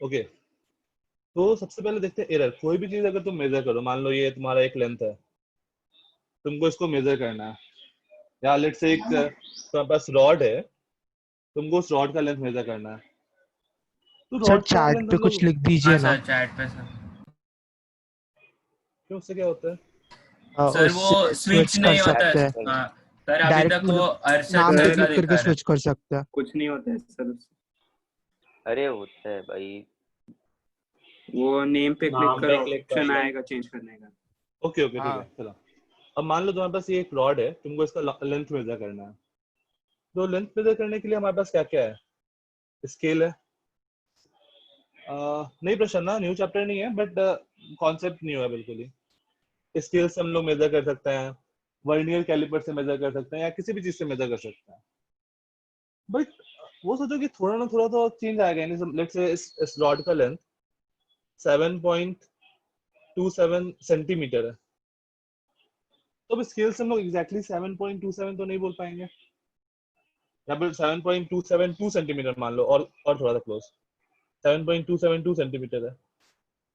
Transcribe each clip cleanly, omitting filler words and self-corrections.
Okay, तो सबसे पहले देखते हैं एरर। कोई भी चीज अगर तुम मेजर करो, मान लो ये तुम्हारा एक लेंथ है, तुमको इसको मेजर करना है, या लेट्स से एक तुम्हारे पास रॉड है, तुमको उस रॉड का लेंथ मेजर करना है, तो सर रॉड का चैट लेंथ पे हम कुछ लोग, लिख दीजिए हाँ ना। सर, चैट पे सर। क्यों, उससे क्या होता है? सर वो उससे स्विच स्विच कर नहीं होता सकते है। हैं हाँ सर, अभी डायरेक्ट, तक वो मतलब अरशद नाम पे सर सर का क्लिक दिखा करके रहा है। स्विच कर सकते हैं। कुछ नहीं होता है सर उससे। अरे होता है भाई, वो नेम पे क्लिक नाम पे करो, क्लिक कर ऑप्शन लो। आएगा चेंज करने का। ओके ओके, ठीक है, हाँ चलो। अब मान लो तुम्हारे पास ये एक रॉड है, तुमको इसका लेंथ मेजर करना है। तो लेंथ मेजर करने के लिए हमारे पास क्या क्या है? स्केल है। नहीं प्रश्न ना, न्यू चैप्टर नहीं है, बट कॉन्सेप्ट न्यू है बिल्कुल ही। स्केल से हम लोग मेजर कर सकते हैं, वर्नियर कैलिपर से मेजर कर सकते हैं, या किसी भी चीज से मेजर कर सकते हैं। बट वो सोचो कि थोड़ा ना थोड़ा तो चेंज आएगा। यानी लेट्स से इस रॉड का लेंथ 7.27 सेंटीमीटर है, तो अब स्केल से हम लोग एग्जैक्टली 7.27 तो नहीं बोल पाएंगे, या फिर 7.272 सेंटीमीटर मान लो, और थोड़ा सा क्लोज, 7.272 सेंटीमीटर है।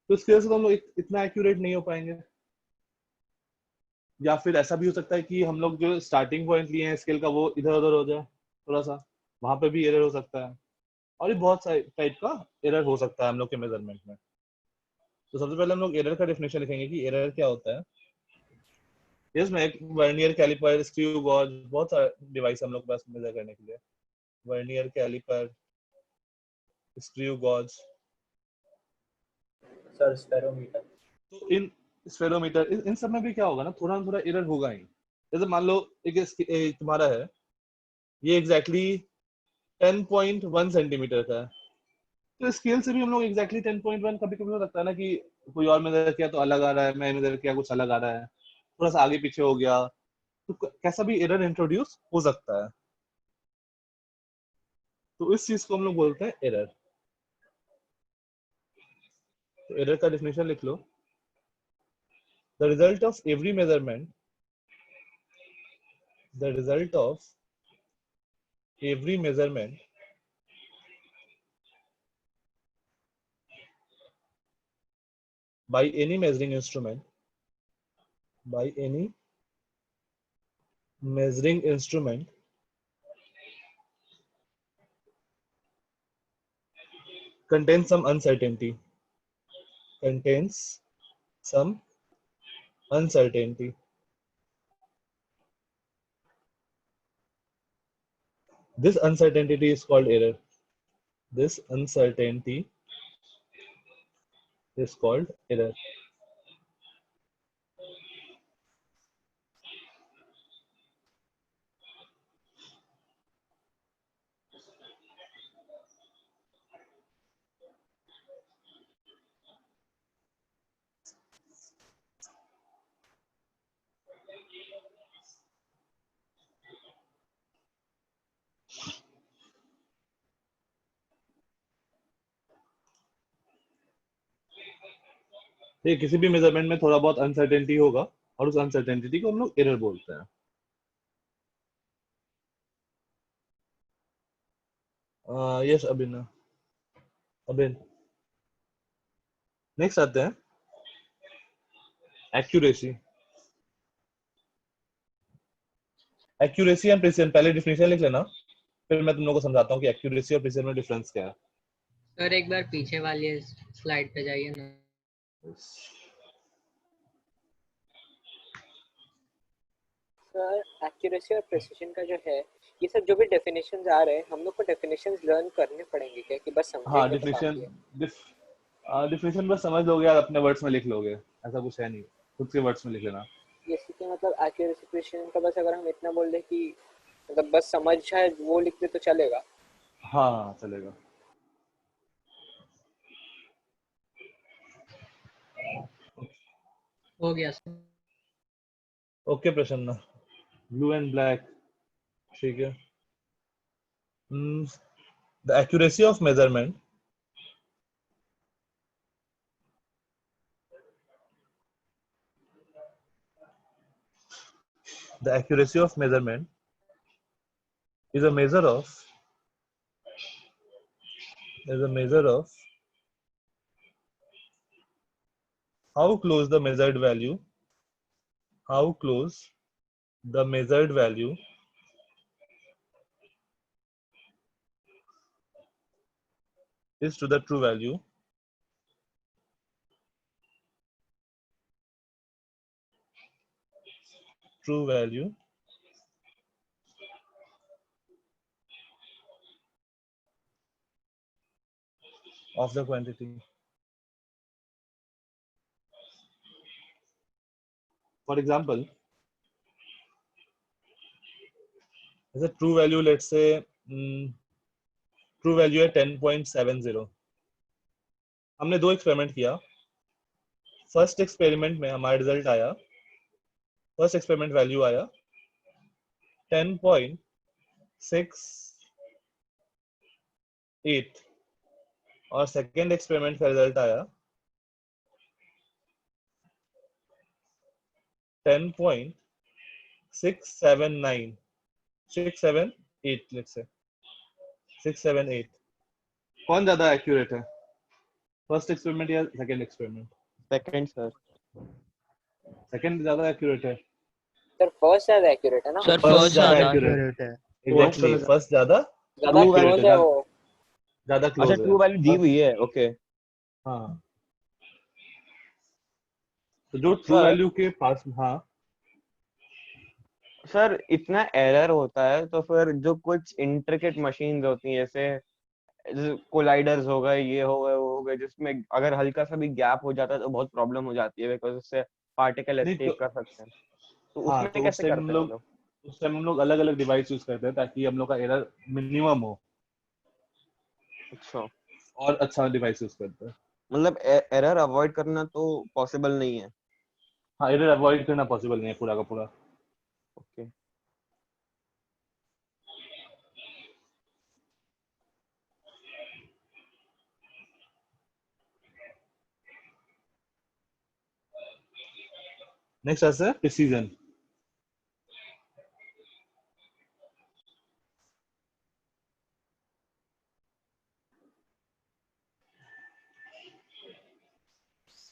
तो स्केल से तो हम लोग इतना एक्यूरेट नहीं हो पाएंगे। या फिर ऐसा भी हो सकता है कि हम लोग जो स्टार्टिंग पॉइंट लिए हैं स्केल का, वो इधर उधर हो जाए थोड़ा सा, वहां पे भी एरर हो सकता है। और भी बहुत सारे टाइप का एरर हो सकता है हम लोग के मेजरमेंट में। तो सबसे पहले हम लोग एरर का डेफिनेशन लिखेंगे कि एरर क्या होता है। इसमें एक वर्नियर कैलिपर, स्क्रू गॉज, बहुत सारे डिवाइस हम लोग के पास मेजर करने के लिए। Vernier calliper, screw gauge, sir spherometer. तो इन स्फेरोमीटर, इन सब में भी क्या होगा ना, थोड़ा ना थोड़ा एरर होगा ही। जैसे मान लो एक तुम्हारा है, ये एग्जैक्टली 10.1 सेंटीमीटर का है, तो स्केल से भी हम लोग एग्जैक्टली 10.1, कभी कभी हो सकता है ना कि कोई और मेजर किया तो अलग आ रहा है, मैं मेजर किया कुछ अलग आ रहा है, थोड़ा सा आगे पीछे हो गया, तो कैसा भी एरर इंट्रोड्यूस हो सकता है। तो इस चीज को हम लोग बोलते हैं एरर। तो एरर का डेफिनेशन लिख लो। The result of every measurement, the result of every measurement by any measuring instrument, by any measuring instrument contains some uncertainty, contains some uncertainty. This uncertainty is called error. This uncertainty is called error. ये किसी भी measurement में थोड़ा बहुत uncertainty होगा, और उस uncertainty को हम लोग एरर बोलते हैं। यस अबिन, अबिन नेक्स्ट आते हैं एक्यूरेसी। एक्यूरेसी एंड प्रिसिजन, पहले डिफिनेशन लिख लेना, फिर मैं तुम लोगों को समझाता हूँ कि एक्यूरेसी और प्रिसिजन में डिफरेंस क्या है। सर एक बार पीछे वाली स्लाइड पे जाइए ना। सर एक्यूरेसी और प्रिसिशन का जो है, ये सब जो भी डेफिनेशंस आ रहे हैं, हम लोग को डेफिनेशंस लर्न करने पड़ेंगे क्या, कि बस हाँ, समझेंगे तो काफी है? डिफिनेशन बस समझ लोगे यार, अपने वर्ड्स में लिख लोगे, ऐसा कुछ है नहीं, खुद के वर्ड्स में लिख लेना। जैसे कि मतलब एक्यूरेसी प्रिसिशन का बस अगर हम इतना बोल दें कि मतलब बस समझ है वो लिख दे तो चलेगा? हाँ चलेगा। हो गया sir. Okay Prasanna, blue and black, ठीक है। The accuracy of measurement, the accuracy of measurement is a measure of how close the measured value is to the true value of the quantity. For example, as a true value, let's say true value है 10.70. हमने दो experiment किया. First experiment में हमारा result आया, first experiment value आया 10.68 और second experiment का रिजल्ट आया 10.678. 678, let's say 678. कौन ज्यादा एक्यूरेट है, फर्स्ट एक्सपेरिमेंट या second experiment? Second sir. Second ज्यादा एक्यूरेट है. सर फर्स्ट ज्यादा एक्यूरेट है ना? सर First फर्स्ट ज्यादा ज्यादा accurate एक्यूरेट है. एग्जैक्टली, फर्स्ट ज्यादा ज्यादा true क्लोज value है है, वो. ज्यादा क्लोज अच्छा है. ट्रू वैल्यू दी हुई है. ओके. हाँ, तो जो ट्रू Sir. वैल्यू के पास, हाँ सर इतना एरर होता है तो फिर जो कुछ इंट्रिकेट मशीन्स होती हैं जैसे कोलाइडर्स हो गए, ये हो गए, वो हो गए, जिसमें अगर हल्का सा भी गैप हो जाता है तो बहुत प्रॉब्लम हो जाती है बिकॉज उससे पार्टिकल नहीं एस्केप तो, कर सकते हैं. तो हाँ उसमें तो कैसे करते हैं वो लोग? उस टाइम हम लोग अलग अलग डिवाइस यूज करते हैं ताकि हम लोग का एरर मिनिमम हो, अच्छा, और अच्छा डिवाइस यूज करते हैं. मतलब एरर अवॉइड करना तो पॉसिबल नहीं है. हाँ, एरर अवॉइड करना पॉसिबल नहीं है पूरा का पूरा. ओके. नेक्स्ट आता है प्रिसीजन.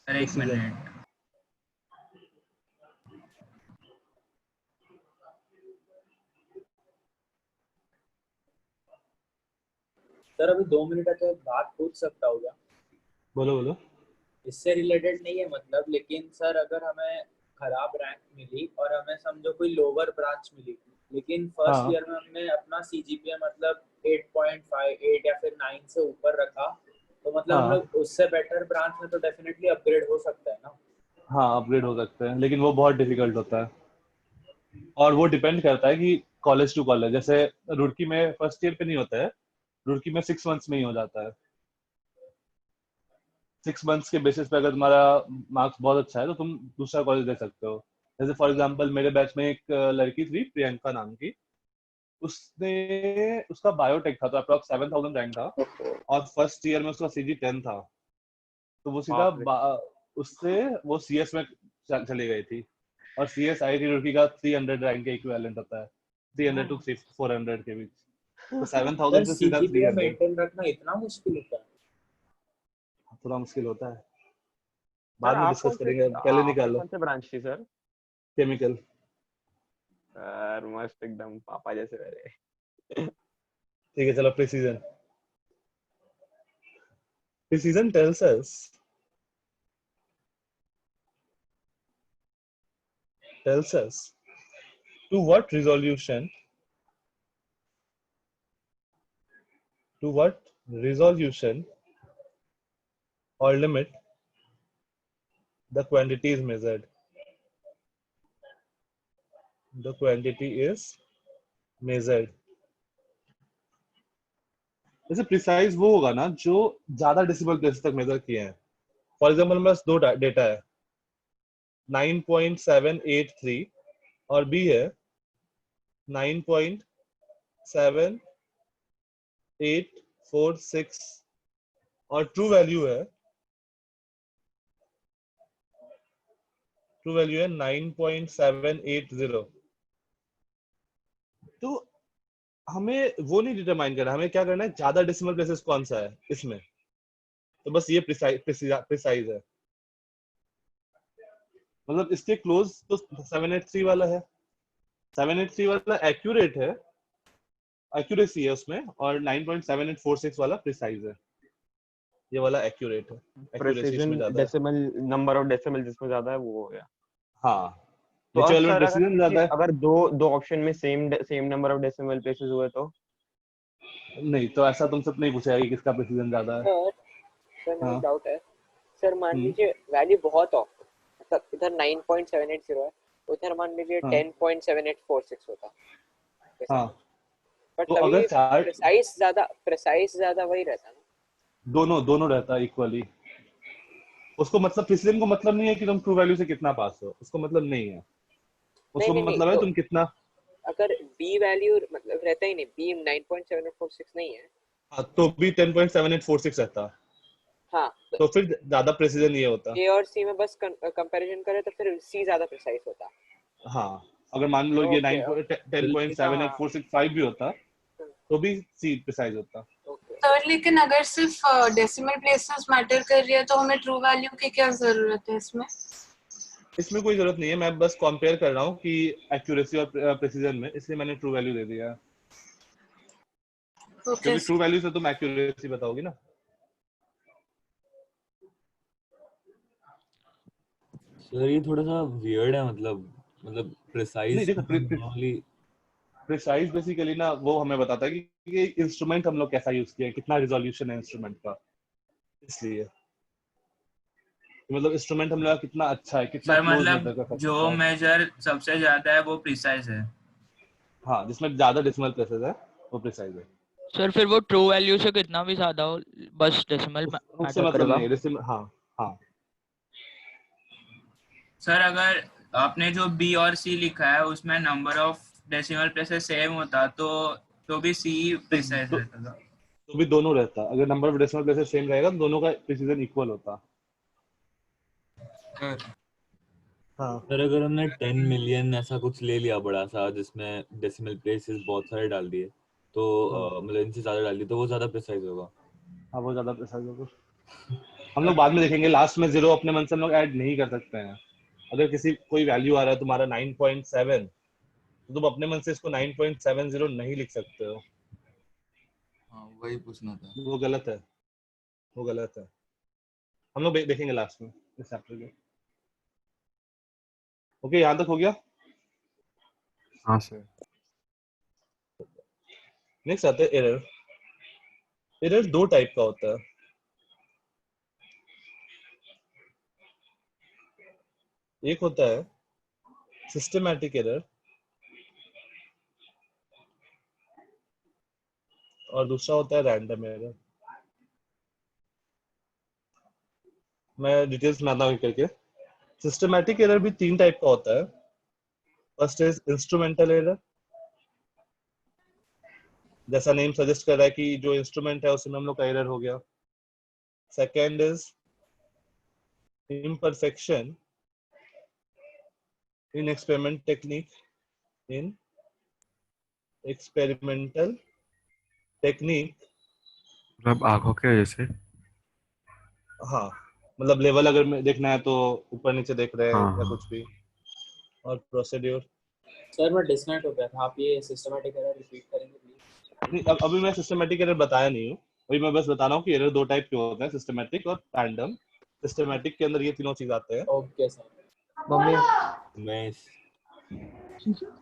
सर एक मिनट. सर अभी 2 मिनट तक एक बात पूछ सकता हूँ क्या? बोलो बोलो. इससे रिलेटेड नहीं है मतलब, लेकिन सर अगर हमें खराब रैंक मिली और हमें समझो कोई लोअर ब्रांच मिली, लेकिन फर्स्ट हाँ. ईयर में हमने अपना सीजीपीए मतलब 8.58 या फिर 9 से ऊपर रखा, तो मतलब हम हाँ. लोग उससे बेटर ब्रांच में तो डेफिनेटली अपग्रेड हो सकता है ना? हाँ, अपग्रेड हो सकते हैं, लेकिन वो बहुत डिफिकल्ट होता है और वो डिपेंड करता है कि कॉलेज टू कॉलेज. जैसे रुड़की में फर्स्ट ईयर पे नहीं होता है, रुड़की में 6 मंथ्स में ही हो जाता है. 6 मंथ्स के बेसिस पे अगर तुम्हारा मार्क्स बहुत अच्छा है तो तुम दूसरा कॉलेज दे सकते हो. जैसे फॉर एग्जांपल मेरे बैच में एक लड़की थी प्रियंका नाम की, उसने उसका बायोटेक था तो अप्रॉक्स 7000 रैंक था और फर्स्ट ईयर में उसका सीजी 10 था, तो वो सीधा बाप रे. उससे वो सीएस में चली गई थी. और सीएस आईआईटी रुड़की का 300 रैंक के इक्विवेलेंट होता है, 300 टू 400 के बीच. तो 7000 सर से सीधा सीजीपीए 300 मेंटेन रखना इतना मुश्किल होता है? थोड़ा मुश्किल होता है. सर बाद में आप डिस्कस कौन से करेंगे, पहले आपकी निकालो. कौन से ब्रांच थी सर? केमिकल. सर मस्त एकदम पापा जैसे मेरे. ठीक है, चलो precision. Precision tells us to what resolution or limit the quantity is measured. The quantity is measured. जैसे प्रिसाइज वो होगा ना जो ज्यादा डेसिमल प्लेस तक मेजर किए हैं. फॉर एग्जांपल मेरे पास दो डेटा है, 9.783 और बी है 9.7846 और ट्रू वैल्यू है 9.780. तो हमें वो नहीं डिटरमाइन करना, हमें क्या करना है, ज्यादा डेसिमल प्लेसेस कौन सा है इसमें. तो बस ये प्रिसाइज है. मतलब इसके क्लोज तो 783 वाला है। 783 वाला एक्यूरेट है, एक्यूरेसी है उसमें, और 9.7846 वाला प्रिसाइज है। ये वाला एक्यूरेट है, एक्यूरेसी प्रेसिजन इसमें ज्यादा है। डेसिमल, नंबर ऑफ डेसिमल जिसमें ज्यादा है वो हो गया। हाँ, तो नीचे अब वाले में सर अगर प्रेसिजन ज्यादा है। अगर दो दो ऑप्शन में same number of decimal places हुए तो नहीं, तो ऐसा तुमसे नहीं पूछेगा कि किसका प्रेसिजन ज्यादा है। सर मेरा हाँ। डाउट है सर, मान हम्म। लीजिए वैल्यू बहुत ऑफ, मतलब इधर 9.780 है, उधर मान लीजिए हाँ। 10.7846 होता, हाँ, बट तो तभी अगर चार प्रिसाइज ज्यादा वही रहता ना। दोनों रहता है इक्वली। उसको मतलब प्रेसिजन को मतलब नहीं है कि तुम ट्रू वैल्यू से कितना पास हो, उसको मतलब नहीं है। उसको नहीं मतलब है तो तुम कितना। अगर बी वैल्यू मतलब रहता ही नहीं, बी 9.746 नहीं है। हाँ, तो भी 10.7846 रहता, हाँ तो तो फिर ज्यादा प्रेसिजन ये होता। ए और सी में बस कंपैरिजन करें तो फिर सी ज्यादा प्रिसाइज होता। हाँ, अगर मान लो ये ओके 10.7845 भी होता तो भी सी प्रिसाइज होता। ओके। सर लेकिन अगर सिर्फ डेसिमल प्लेसेस मैटर कर रही है तो हमें ट्रू वैल्यू की क्या जरूरत है इसमें? इसमें कोई जरूरत नहीं है, मैं बस कंपेयर कर रहा हूँ कि एक्यूरेसी और प्रेसिजन में, इसलिए मैंने ट्रू वैल्यू दे दिया। ओके क्योंकि ट्रू वैल्यू से तुम एक्यूरेसी बताओगी ना। सर ये थोड़ा सा वियर्ड है, मतलब नहीं प्रिसाइज देखो, नॉर्मली। प्रिसाइज बेसिकली ना वो हमें बताता है कि इंस्ट्रूमेंट हम लोग कैसा यूज किया है, कितना रिजोल्यूशन है इंस्ट्रूमेंट का, इसलिए मतलब इंस्ट्रूमेंट हम लोग का कितना अच्छा है, कितना सर क्लोज मतलब मेजर कर जो सकता है। मेजर सबसे ज्यादा है वो प्रिसाइज है। हाँ, जिसमें ज्यादा डेसिमल प्लेसेस है वो प्रिसाइज है। सर फिर वो ट्रू वैल्यू से कितना भी ज्यादा हो, बस डेसिमल उससे मैटर मतलब करेगा। नहीं है डेसिमल। हाँ। हाँ। सर अगर आपने जो बी और सी लिखा है उसमें number of decimal places same होता तो भी सी प्रिसाइज तो, रहता था। तो भी दोनों रहता, अगर number of decimal places same रहेगा तो दोनों का प्रिसीजन इक्वल होता। हाँ। सर अगर हमने 10 मिलियन ऐसा कुछ ले लिया बड़ा सा जिसमें डेसिमल प्लेसेस बहुत सारे डाल दिए, तो मतलब इनसे ज्यादा डाल दिए तो वो ज्यादा प्रिसाइज होगा। हाँ, वो ज्यादा प्रिसाइज होगा। हम लोग बाद में देखेंगे, लास्ट में जीरो अपने मन से हम लोग ऐड नहीं कर सकते हैं। अगर किसी कोई वैल्यू आ रहा है तुम्हारा 9.7, तो तुम अपने मन से इसको 9.70 नहीं लिख सकते हो। हाँ वही पूछना था। वो गलत है, वो गलत है। हम लोग देखेंगे लास्ट में इस चैप्टर के। ओके, यहाँ तक हो गया। हाँ सर। नेक्स्ट आते हैं एरर। एरर दो टाइप का होता है। एक होता है सिस्टमैटिक एरर और दूसरा होता है रैंडम एरर। मैं डिटेल्स में आता हूँ करके। सिस्टमैटिक एरर भी तीन टाइप का होता है। फर्स्ट इज इंस्ट्रूमेंटल एरर, जैसा नेम सजेस्ट कर रहा है कि जो इंस्ट्रूमेंट है उसमें हम लोग का एरर हो गया। Second is imperfection in experimental technique। मतलब आंखों के वजह से। हाँ, मतलब लेवल अगर देखना है तो ऊपर नीचे देख रहे हैं हाँ या हाँ। कुछ भी। और प्रोसीड्यूर। सर मैं डिस्कनेक्ट हो गया था, आप ये सिस्टमैटिक एरर रिपीट करेंगे प्लीज? नहीं, अभी मैं सिस्टमैटिक एरर बताया नहीं हूँ। अभी मैं बस बता रहा हूँ कि एरर दो टाइप के होते हैं, सिस्टमैटिक और रैंडम। सिस्टमैटिक के अंदर ये तीनों चीज आते हैं। Okay sir. मम्मी मैं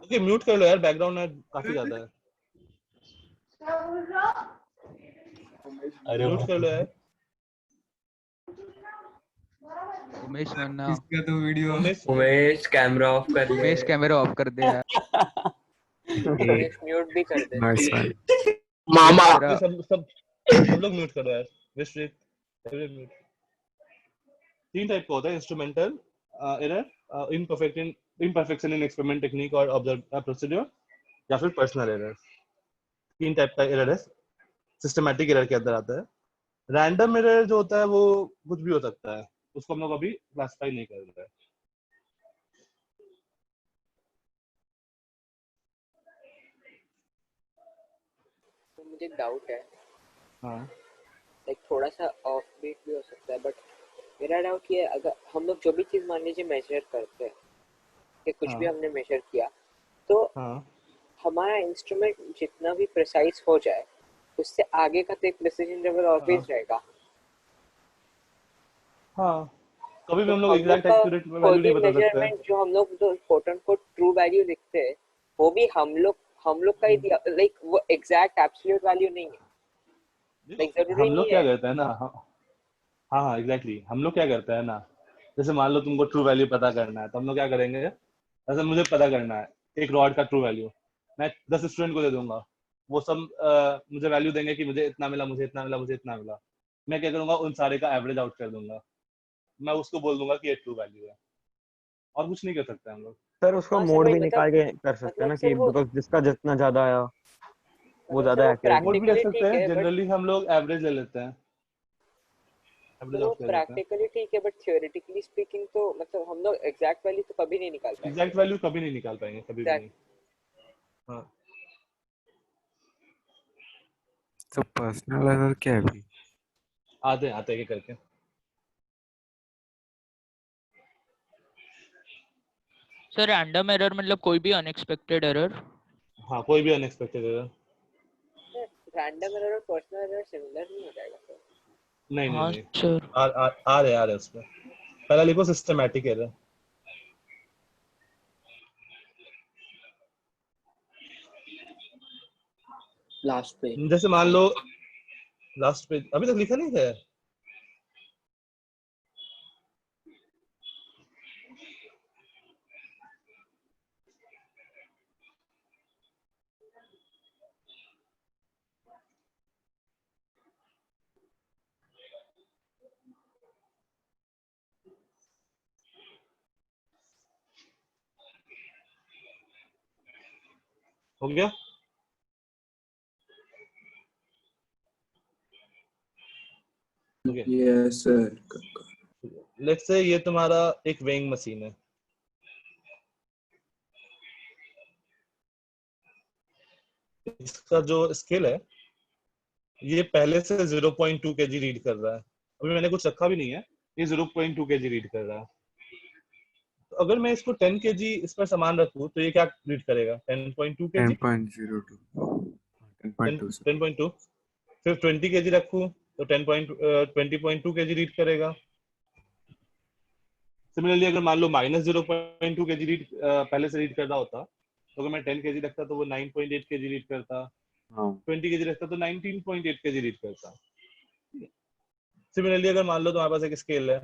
ओके, म्यूट कर लो यार, बैकग्राउंड में काफी ज्यादा है। अरे म्यूट कर लो यार। उमेश मन्ना, इसका तो वीडियो उमेश कैमरा ऑफ कर ले। उमेश कैमरा ऑफ कर दे यार। उमेश म्यूट भी कर दे। Nice one. उमेश तेरा सब सब सब लोग म्यूट करो यार। विश्व म्यूट। तीन टाइप का होता है instrumental error, imperfection in experiment technique और ऑब्जर्व प्रोसीड्यूर, या फिर पर्सनल एरर। तीन टाइप का एरर है, सिस्टमैटिक एरर के अंदर आता है। रैंडम एरर जो होता है वो कुछ भी हो सकता है, उसको हम लोग अभी क्लासिफाई नहीं कर रहे हैं। तो मुझे डाउट है, हाँ। लाइक थोड़ा सा ऑफ बीट भी हो सकता है, बट मेरा डाउट ये है, अगर हम लोग जो भी चीज मान लीजिए मेजर करते हैं कि कुछ भी हाँ हमने मेजर किया, तो हाँ हमारा इंस्ट्रूमेंट जितना भी प्रिसाइज हो जाए उससे आगे का तो एक प्रिसिजन लेवल हाँ ऑलवेज रहेगा। हाँ, कभी भी तो हम लोग हम लोग एग्जैक्ट का एक्यूरेट कोई वैल्यू भी नहीं बता सकते हैं। मेजरमेंट जो हम लोग जो quote and quote true value लिखते हैं वो भी हम लोग का ही दिया, लाइक वो एग्जैक्ट एब्सोल्यूट वैल्यू नहीं है, लाइक जरूरी हम लोग नहीं क्या है। करते हैं ना, हाँ हाँ एग्जैक्टली, हम लोग क्या करते हैं ना, जैसे मान लो तुमको ट्रू वैल्यू पता करना है तो हम लोग क्या करेंगे, जैसे मुझे पता करना है एक रॉड का ट्रू वैल्यू, मैं 10 स्टूडेंट को दे दूंगा, वो सब मुझे वैल्यू देंगे कि मुझे इतना मिला, मुझे इतना मिला, मुझे इतना मिला। मैं क्या करूंगा, उन सारे का एवरेज आउट कर दूंगा, मैं उसको बोल दूंगा कि ये ट्रू वैल्यू है, और कुछ नहीं कर सकते हम लोग। सर उसको हाँ सर मोड वही भी निकाल के कर सकते हैं मतलब ना सर कि वो बिकॉज जिसका जितना ज्यादा आया वो मतलब सर ज्यादा वो एक्यूरेट मोड भी होगा। रख प्रैक्टिकली सकते ठीक हैं, है, बट जनरली हम लोग एवरेज ले लेते हैं, एवरेज वो आउट कर लेते हैं। प्रैक्टिकली ठीक है, बट थियोरेटिकली स्पीकिंग तो मतलब हम लोग एग्जैक्ट वैल्यू तो कभी नहीं निकाल पाएंगे। एग्जैक्ट वैल्यू कभी नहीं निकाल पाएंगे, कभी भी नहीं। हाँ तो पर्सनल एरर क्या है अभी? आते आते हैं करके। सर रैंडम एरर मतलब कोई भी अनएक्सपेक्टेड एरर? हाँ कोई भी अनएक्सपेक्टेड एरर। रैंडम एरर और पर्सनल एरर सिमिलर नहीं हो जाएगा सर? नहीं नहीं हाँ नहीं, सर। आ रहे उसमें। पहला लिखो सिस्टमैटिक एरर। लास्ट पे जैसे मान लो लास्ट पे अभी तक लिखा नहीं है। हो गया? Okay, yes sir. Let's say ये तुम्हारा एक वेइंग मशीन है। इसका जो स्केल है ये पहले से 0.2 kg रीड कर रहा है, अभी मैंने कुछ रखा भी नहीं है, ये 0.2 kg रीड कर रहा है। तो अगर मैं इसको 10 kg इस पर सामान रखूं तो ये क्या रीड करेगा? 10.2 kg, 10.02 10.2 सर। 10.2। फिर 20 kg रखूं तो 20.2 kg रीड करेगा। सिमिलरली अगर मान लो -0.2 kg रीड पहले से रीड कर रहा होता, तो अगर मैं 10 kg रखता तो वो 9.8 kg रीड करता, हाँ 20 kg रखता तो 19.8 kg रीड करता। सिमिलरली अगर मान लो तुम्हारे पास एक स्केल है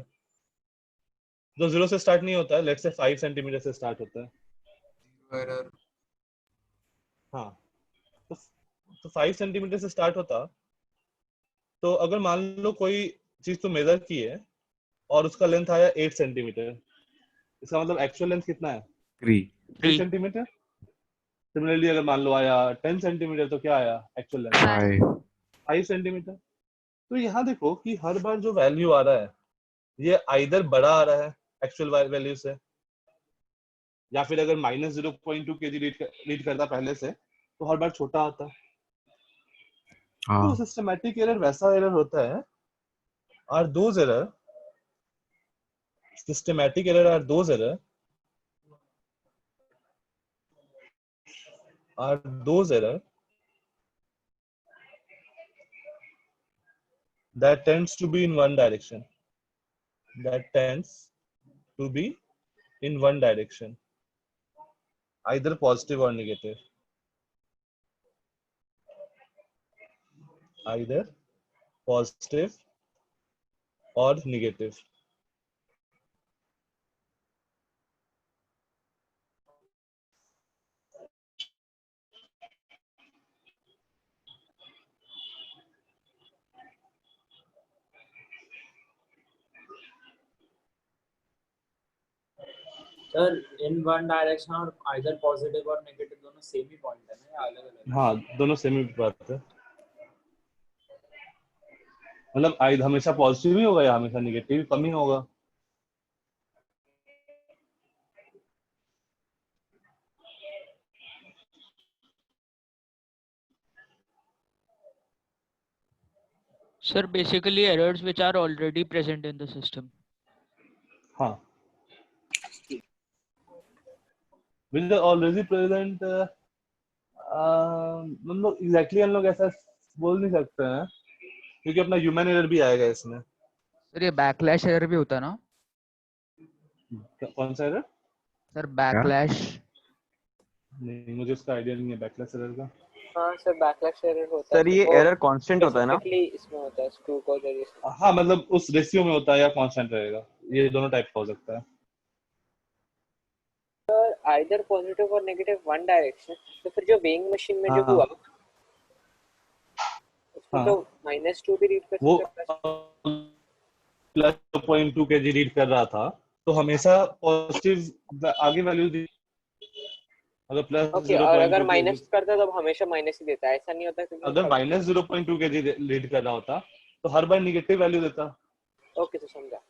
जो 0 से स्टार्ट नहीं होता है, लेट्स से 5 सेंटीमीटर से स्टार्ट होता है। एरर। हाँ, तो 5 सेंटीमीटर से स्टार्ट होता, तो अगर मान लो कोई चीज तो मेजर की है और उसका लेंथ आया 8 सेंटीमीटर, इसका मतलब एक्चुअल लेंथ कितना है? 3 3 सेंटीमीटर। सिमिलरली अगर मान लो आया 10 सेंटीमीटर तो क्या आया एक्चुअल लेंथ? 5 5 सेंटीमीटर। तो यहाँ देखो कि हर बार जो वैल्यू आ रहा है ये आइदर बड़ा आ रहा है एक्चुअल वैल्यू से, या फिर अगर -0.2 kg रीड करता पहले से तो हर बार छोटा आता। तो हाँ सिस्टमैटिक एरर वैसा एरर होता है, और those error, systematic error are those error that tends to be in one direction, either positive or negative, either positive or negative. Sir in one direction और आइदर पॉजिटिव और negative दोनों same ही point है ना या अलग अलग? हाँ दोनों सेम ही बात है, मतलब आइदर हमेशा पॉजिटिव ही होगा या हमेशा नेगेटिव कम ही होगा। Sir, basically errors which are already present in the system. हाँ विच ऑलरेडी प्रेजेंट, हम लोग एग्जैक्टली हम लोग ऐसा बोल नहीं सकते हैं क्योंकि अपना ह्यूमन एरर भी आएगा इसमें। सर ये बैकलैश एरर भी होता है ना? कौन सा एरर? Sir backlash. नहीं मुझे उसका आइडिया नहीं है बैकलैश एरर का। हाँ सर बैकलैश एरर होता है सर ये वो एरर कांस्टेंट होता है ना? स्पेसिफिकली इसमें होता है स्क्रू को जरिए से। हाँ मतलब उस रेशियो में होता है या कांस्टेंट रहेगा, ये दोनों टाइप का हो सकता है। सर आइदर पॉजिटिव और नेगेटिव वन डायरेक्शन, तो फिर जो वेइंग मशीन में जो हाँ हुआ उसमें हाँ तो -2 भी रीड कर वो सकता है। प्लस 0.2 kg रीड कर रहा था तो हमेशा पॉजिटिव आगे वैल्यू दी, अगर प्लस ओके और अगर 0.2 माइनस kg, करता है तो हमेशा माइनस ही देता है, ऐसा नहीं होता क्योंकि अगर माइनस 0.2 kg रीड कर रहा होता तो हर बार निगेटिव वैल्यू देता। ओके तो समझा।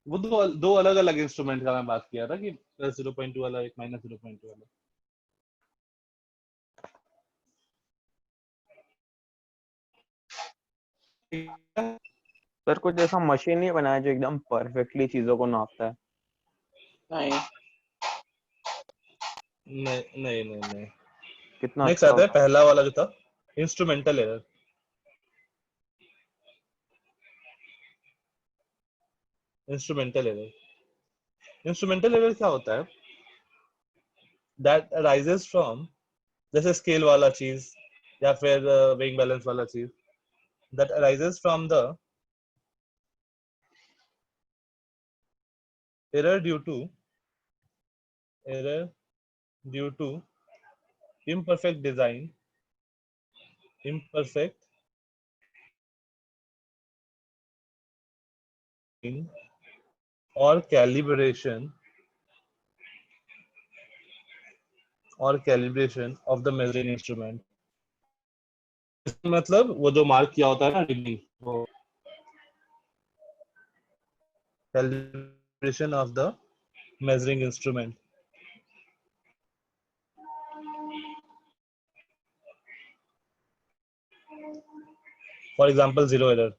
वो दो अलग अलग इंस्ट्रूमेंट का मैं बात किया था कि प्लस 0.2 वाला एक माइनस 0.2 वाला। सर कुछ ऐसा मशीन नहीं बनाया जो एकदम परफेक्टली चीजों को नापता है? नहीं नहीं नहीं नहीं नहीं। कितना नेक्स्ट अच्छा आता है होता पहला वाला जो था instrumental error. Instrumental error, instrumental error क्या होता है? दैट अराइजेस फ्रॉम, जैसे स्केल वाला चीज या फिर वेइंग बैलेंस वाला चीज, that arises from the error due to imperfect design, imperfect or calibration of the measuring instrument। मतलब वो जो मार्क किया होता है ना रीडिंग, वो calibration of the measuring instrument। For example zero error,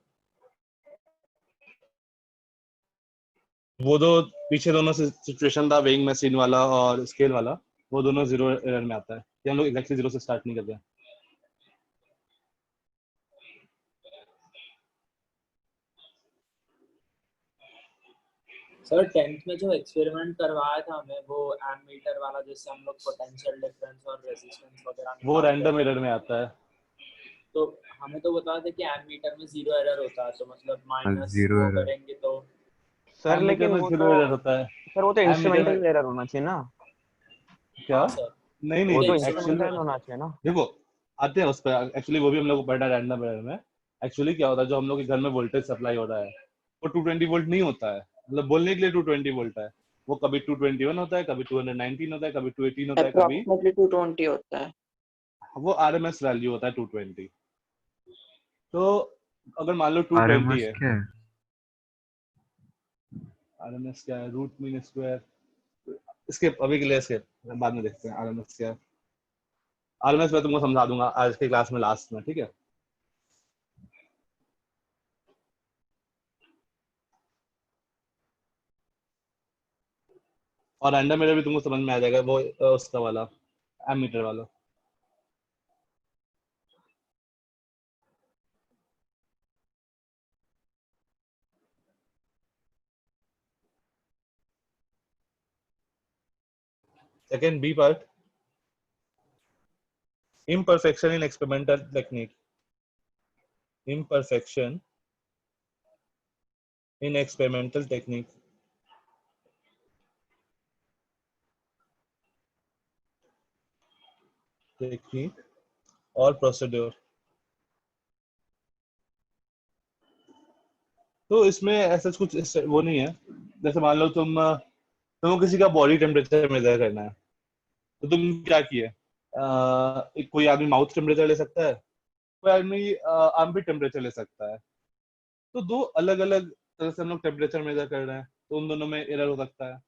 वो दो पीछे दोनों सिचुएशन था वेइंग मशीन वाला और स्केल वाला, वो दोनों जीरो एरर में आता है कि हम लोग एग्जैक्टली जीरो से स्टार्ट नहीं करते हैं। सर 10th में जो एक्सपेरिमेंट करवाया था हमें वो एमीटर वाला, जिससे हम लोग पोटेंशियल डिफरेंस और रेजिस्टेंस वगैरह वो निकालते रैंडम हैं। एरर में आता है। तो हमें तो बता दे कि एमीटर में जीरो एरर होता है, तो मतलब माइनस जीरो वो एरर। करेंगे तो सर एमीटर लेकिन में वो जीरो तो एरर होता है। सर वो तो एमीटर में इंस्ट्रूमेंटल एरर होना चाहिए ना? क्या? हाँ सर नहीं वो नहीं तो एक्चुअली इंस्ट्रूमेंटल होना चाहिए ना? देखो आते हैं उस पर, एक्चुअली वो भी हम लोग को पढ़ा रैंडम एरर में। एक्चुअली क्या होता है, जो हम लोग के घर में वोल्टेज सप्लाई हो रहा है वो 220 वोल्ट नहीं होता है, मतलब बोलने के लिए 220 वोल्ट है, वो कभी 221 होता है, कभी 219 होता है, कभी 218 होता है, कभी अप्रोक्सीमेटली 220 होता है। वो आरएमएस वैल्यू होता है 220। तो अगर मान लो 220 आरएमएस है, क्या है? आरएमएस क्या है? Root mean square. इसके अभी के लिए इसके बाद में देखते हैं आरएमएस क्या है। आरएमएस मैं तुमको समझा दूंगा आज के क्लास में लास्ट में, ठीक है? और रैंडम एरर भी तुमको समझ में आ जाएगा, वो उसका वाला एमीटर वाला। Second B part, imperfection in experimental technique, imperfection in experimental technique, और प्रोसीड्योर। तो इसमें ऐसा कुछ वो नहीं है, जैसे मान लो तुमको किसी का बॉडी टेम्परेचर मेजर करना है, तो तुम क्या किए? कोई आदमी माउथ टेम्परेचर ले सकता है, कोई आदमी आर्मपिट टेम्परेचर ले सकता है। तो दो अलग अलग तरह से हम लोग टेम्परेचर मेजर कर रहे हैं, तो उन दोनों में एरर हो सकता है।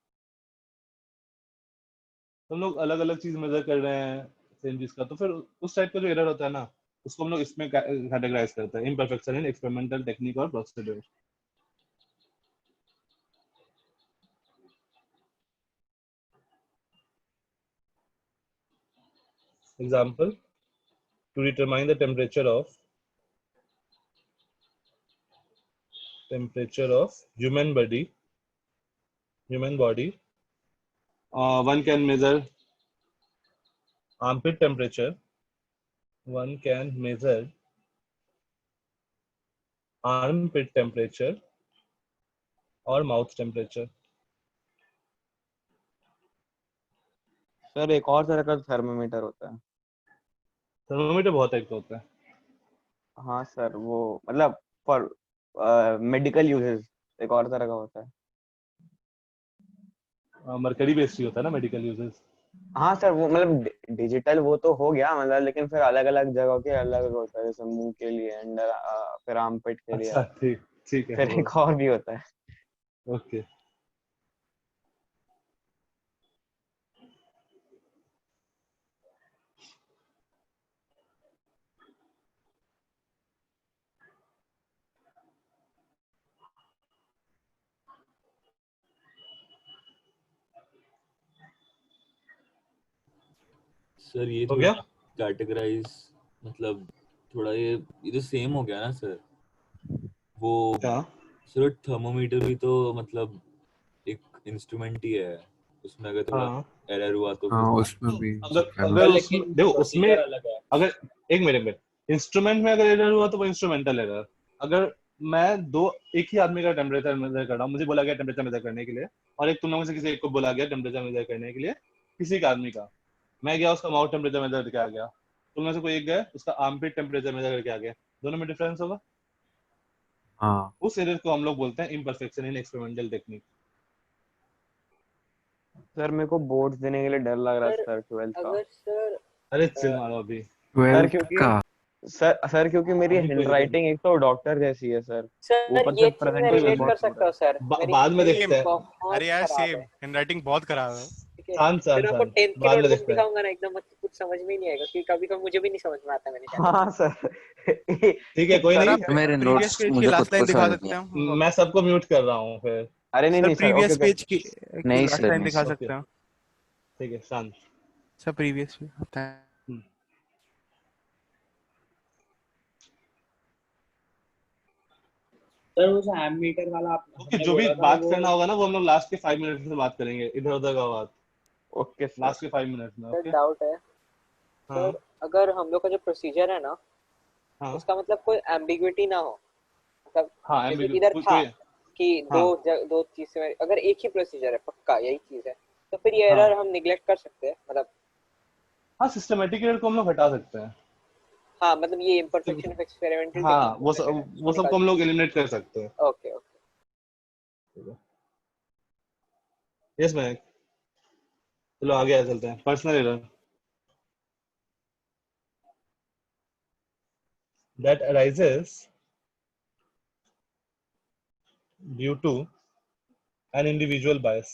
तो हम लोग अलग अलग चीज मेजर कर रहे हैं सेम चीज का, तो फिर उस टाइप का जो एरर होता है ना, उसको हम लोग इसमें कैटेगराइज करते हैं, इम्परफेक्शन इन एक्सपेरिमेंटल टेक्निक और procedure. Example, to determine the temperature of human body, one can measure armpit temperature, one can measure armpit temperature और माउथ टेम्परेचर। सर एक और तरह का थर्मोमीटर होता है। थर्मोमीटर बहुत टाइप का होता है। हाँ सर, वो मतलब फॉर मेडिकल यूजेस एक और तरह का होता है। मरकरी बेस्ड होता है ना मेडिकल यूजेस। हाँ सर, वो मतलब डिजिटल वो तो हो गया, मतलब लेकिन फिर अलग अलग जगह के अलग अलग होता है, जैसे मुंह के लिए अंडर, फिर आर्मपिट के लिए। अच्छा ठीक है। फिर एक और भी होता है। ओके सर ये हो थोड़ा गया? कैटेगराइज, मतलब थोड़ा ये तो सेम हो गया ना सर। वो क्या? सर थर्मोमीटर भी तो मतलब एक इंस्ट्रूमेंट ही है, उसमें अगर थोड़ा हाँ एरर हुआ तो हाँ फिर उसमें भी अगर उसमें देखो, उसमें अलग है। अगर एक मिनट इंस्ट्रूमेंट में अगर एरर हुआ तो वो इंस्ट्रूमेंटल एरर। अगर मैं एक ही आदमी का टेम्परेचर मेजर कर रहा हूँ, मुझे बोला गया टेम्परेचर मेजर करने के लिए, और एक तुम लोगों में से किसी एक को बोला गया टेम्परेचर मेजर करने के लिए किसी का आदमी का, मैं गया उसका माउथ टेम्परेचर मेजर करके आ गया, तुम में से कोई एक गया उसका आर्मपिट टेम्परेचर मेजर करके आ गया, दोनों में डिफरेंस होगा। हाँ उस एरर को हम लोग बोलते हैं imperfection in experimental technique. Sir मेरे को बोर्ड्स देने के लिए डर लग रहा है सर 12th का। अगर सर अरे चिल मारो अभी। सर 12th क्योंकि का सर क्योंकि मेरी अभी कोई दिक्कत हैंडराइटिंग एक तो डॉक्टर जैसी है सर, सर ऊपर से ये चीज मैं प्रेजेंटेशन रिलेट बहुत कर सकता हूँ सर। मेरी बाद में हैंडराइटिंग देखते हैं। बहुत अरे यार खराब सेम है, हैंडराइटिंग बहुत खराब है। ठीक है। शांत फिर आपको 10th की बाद में नोटबुक देखते हैं। दिखाऊंगा ना, एकदम मतलब कुछ समझ में ही नहीं आएगा, क्योंकि कभी कभी मुझे भी नहीं समझ में आता मैंने क्या हाँ सर। ठीक है कोई सर नहीं, आप मेरे प्रीवियस नोट्स पेज की मुझे खुद लास्ट को लाइन दिखा समझ सकते नहीं हैं? मैं सबको म्यूट कर रहा हूँ फिर। अरे नहीं सर नहीं सर, प्रीवियस ओके पेज की नहीं लास्ट सर लाइन नहीं दिखा सर। सकते हैं? ठीक है शांत। सर प्रीवियस सर वो जो एमीटर वाला आप ओके हमने जो भी बोला था बात वो करना होगा ना वो हम लोग लास्ट के 5 मिनट में बात करेंगे, इधर उधर का बात ओके सर। लास्ट के 5 मिनट में। सर ओके डाउट है हाँ सर, अगर हम लोग का जो प्रोसीजर है ना हाँ उसका मतलब कोई एम्बिग्विटी ना हो, मतलब हाँ जैसे ambiguous, इधर कोई था कोई कि हाँ दो चीज से अगर एक ही प्रोसीजर है पक्का यही चीज है, तो फिर ये हाँ एरर हम निगलेक्ट कर सकते हैं, मतलब हाँ सिस्टमेटिक एरर को हम लोग हटा सकते हैं। हाँ मतलब ये इम्परफेक्शन ऑफ एक्सपेरिमेंटल हाँ टेक्निक वो सबको हम लोग एलिमिनेट कर सकते हैं। Okay okay. यस मैं चलो आगे चलते हैं। Personal error that arises due to an individual bias.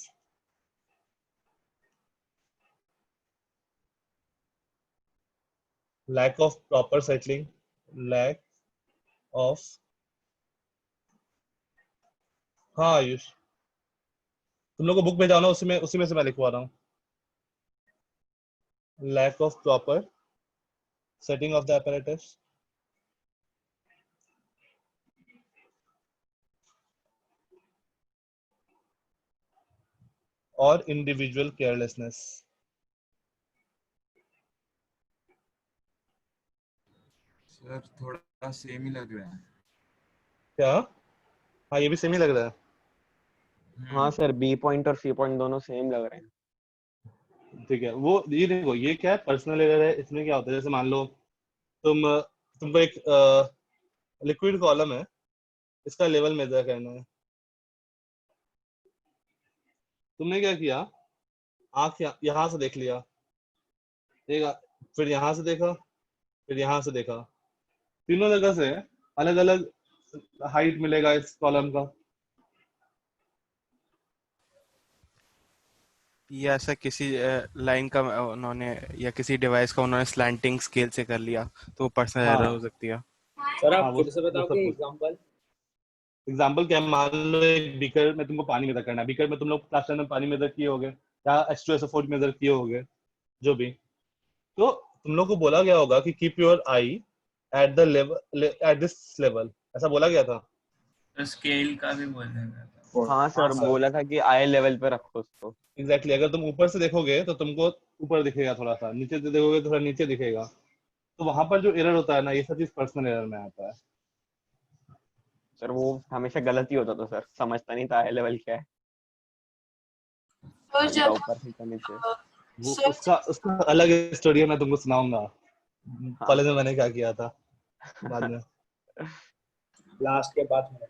Lack of proper settling, lack of हाँ आयुष तुम लोग को बुक भेजा हो ना, उसी में से मैं लिखवा रहा हूँ। Lack of proper setting of the apparatus, और individual carelessness। सर थोड़ा सेम ही लग रहा है। क्या? हाँ ये भी सेम ही लग रहा है। हाँ सर, बी पॉइंट और सी पॉइंट दोनों सेम लग रहे हैं। ठीक है वो ये देखो ये क्या है, पर्सनल एरर है। इसमें क्या होता है, जैसे मान लो तुमको एक लिक्विड कॉलम है, इसका लेवल मेजर करना है। तुमने क्या किया, आंख यहाँ से देख लिया, ठीक है, फिर यहाँ से देखा, फिर यहाँ से देखा, तीनों जगह से अलग अलग हाइट मिलेगा इस कॉलम का। या ऐसा किसी लाइन का उन्होंने या किसी डिवाइस का उन्होंने स्लैंटिंग स्केल से कर लिया तो वो पर्सनल एरर हो सकती है। सर हाँ आप फिर से बताओगे एग्जांपल क्या, मान लो एक बीकर में तुमको पानी मेजर करना है। बीकर में तुम लोग क्लास में पानी मेजर किए होगे या H2SO4 मेजर किए होगे, जो भी। तो तुम लोग को बोला गया होगा कि keep your I at the level, at this level, ऐसा बोला गया था। तो स्केल का भी बोल देंगे। हाँ सर, बोला था कि आई लेवल पे रखो उसको। एग्जैक्टली अगर तुम ऊपर से देखोगे तो तुमको ऊपर दिखेगा थोड़ा सा, नीचे से देखोगे तो थोड़ा नीचे दिखेगा। तो वहां पर जो एरर होता है ना, ये सब चीज पर्सनल एरर में आता है। सर वो हमेशा गलत ही होता था सर, समझता नहीं था आई लेवल क्या है। तो हल्का जब ऊपर हल्का नीचे। वो सर उसका अलग स्टोरी है, मैं तुमको सुनाऊंगा हाँ कॉलेज में मैंने क्या किया था बाद में। लास्ट के बाद में।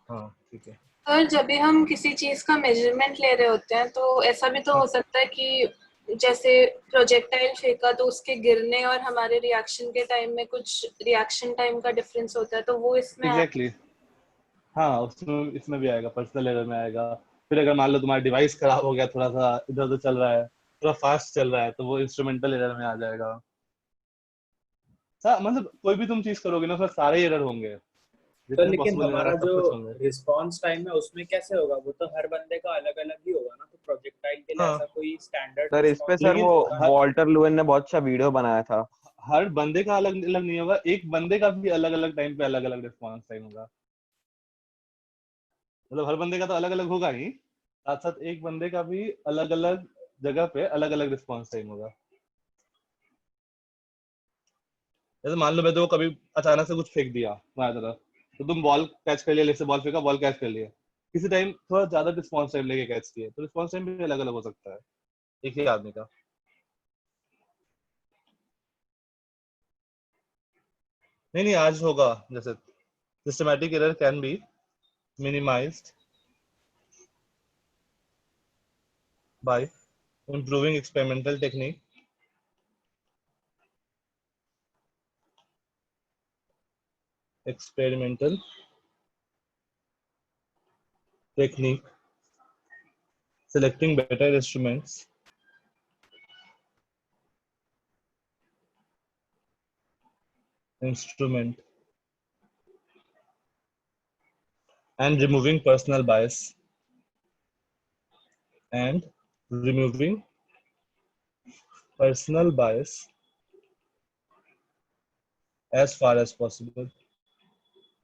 हाँ ठीक है। सर जब भी हम किसी चीज का मेजरमेंट ले रहे होते हैं तो ऐसा भी तो हो सकता है कि जैसे प्रोजेक्टाइल फेंका तो उसके गिरने और हमारे रिएक्शन के टाइम में कुछ रिएक्शन टाइम का डिफरेंस होता है, तो वो इसमें एग्जैक्टली हाँ, उसमें इसमें भी आएगा, पर्सनल एरर में आएगा। फिर अगर मान लो तुम्हारा डिवाइस खराब हो गया, थोड़ा सा इधर उधर चल रहा है, थोड़ा फास्ट चल रहा है, तो वो इंस्ट्रूमेंटल एरर में आ जाएगा। मतलब कोई भी तुम चीज करोगे ना, उसमें सारे एरर होंगे, तो जितने लेकिन पॉसिबल एरर हमारा सब जो कुछ होंगे। रिस्पांस टाइम है उसमें कैसे होगा? वो तो हर बंदे का अलग अलग ही होगा ना, तो प्रोजेक्टाइल के लिए हाँ ऐसा कोई स्टैंडर्ड सर इस पे रिस्पांस सर लेकिन वो होगा? वॉल्टर लुएन ने बहुत अच्छा वीडियो बनाया था। हर बंदे का अलग अलग नहीं होगा, एक बंदे का भी अलग अलग टाइम पे अलग अलग रिस्पॉन्स टाइम होगा। मतलब हर बंदे का तो अलग अलग होगा ही, साथ साथ एक बंदे का भी अलग अलग जगह पे अलग अलग रिस्पॉन्स टाइम होगा। जैसे मान लो मैं तो कभी अचानक से कुछ फेंक दिया तुम्हारी तरफ, तो तुम बॉल कैच कर लिया, लेफ्ट से बॉल फेंका, बॉल कैच कर लिया, किसी टाइम थोड़ा ज्यादा रिस्पॉन्स टाइम लेके कैच किया, तो रिस्पॉन्स टाइम भी अलग अलग हो सकता है एक ही आदमी का। नहीं नहीं, आज होगा। जैसे systematic error can be minimised by improving experimental technique, selecting better instruments, and removing personal bias, and removing personal bias as far as possible,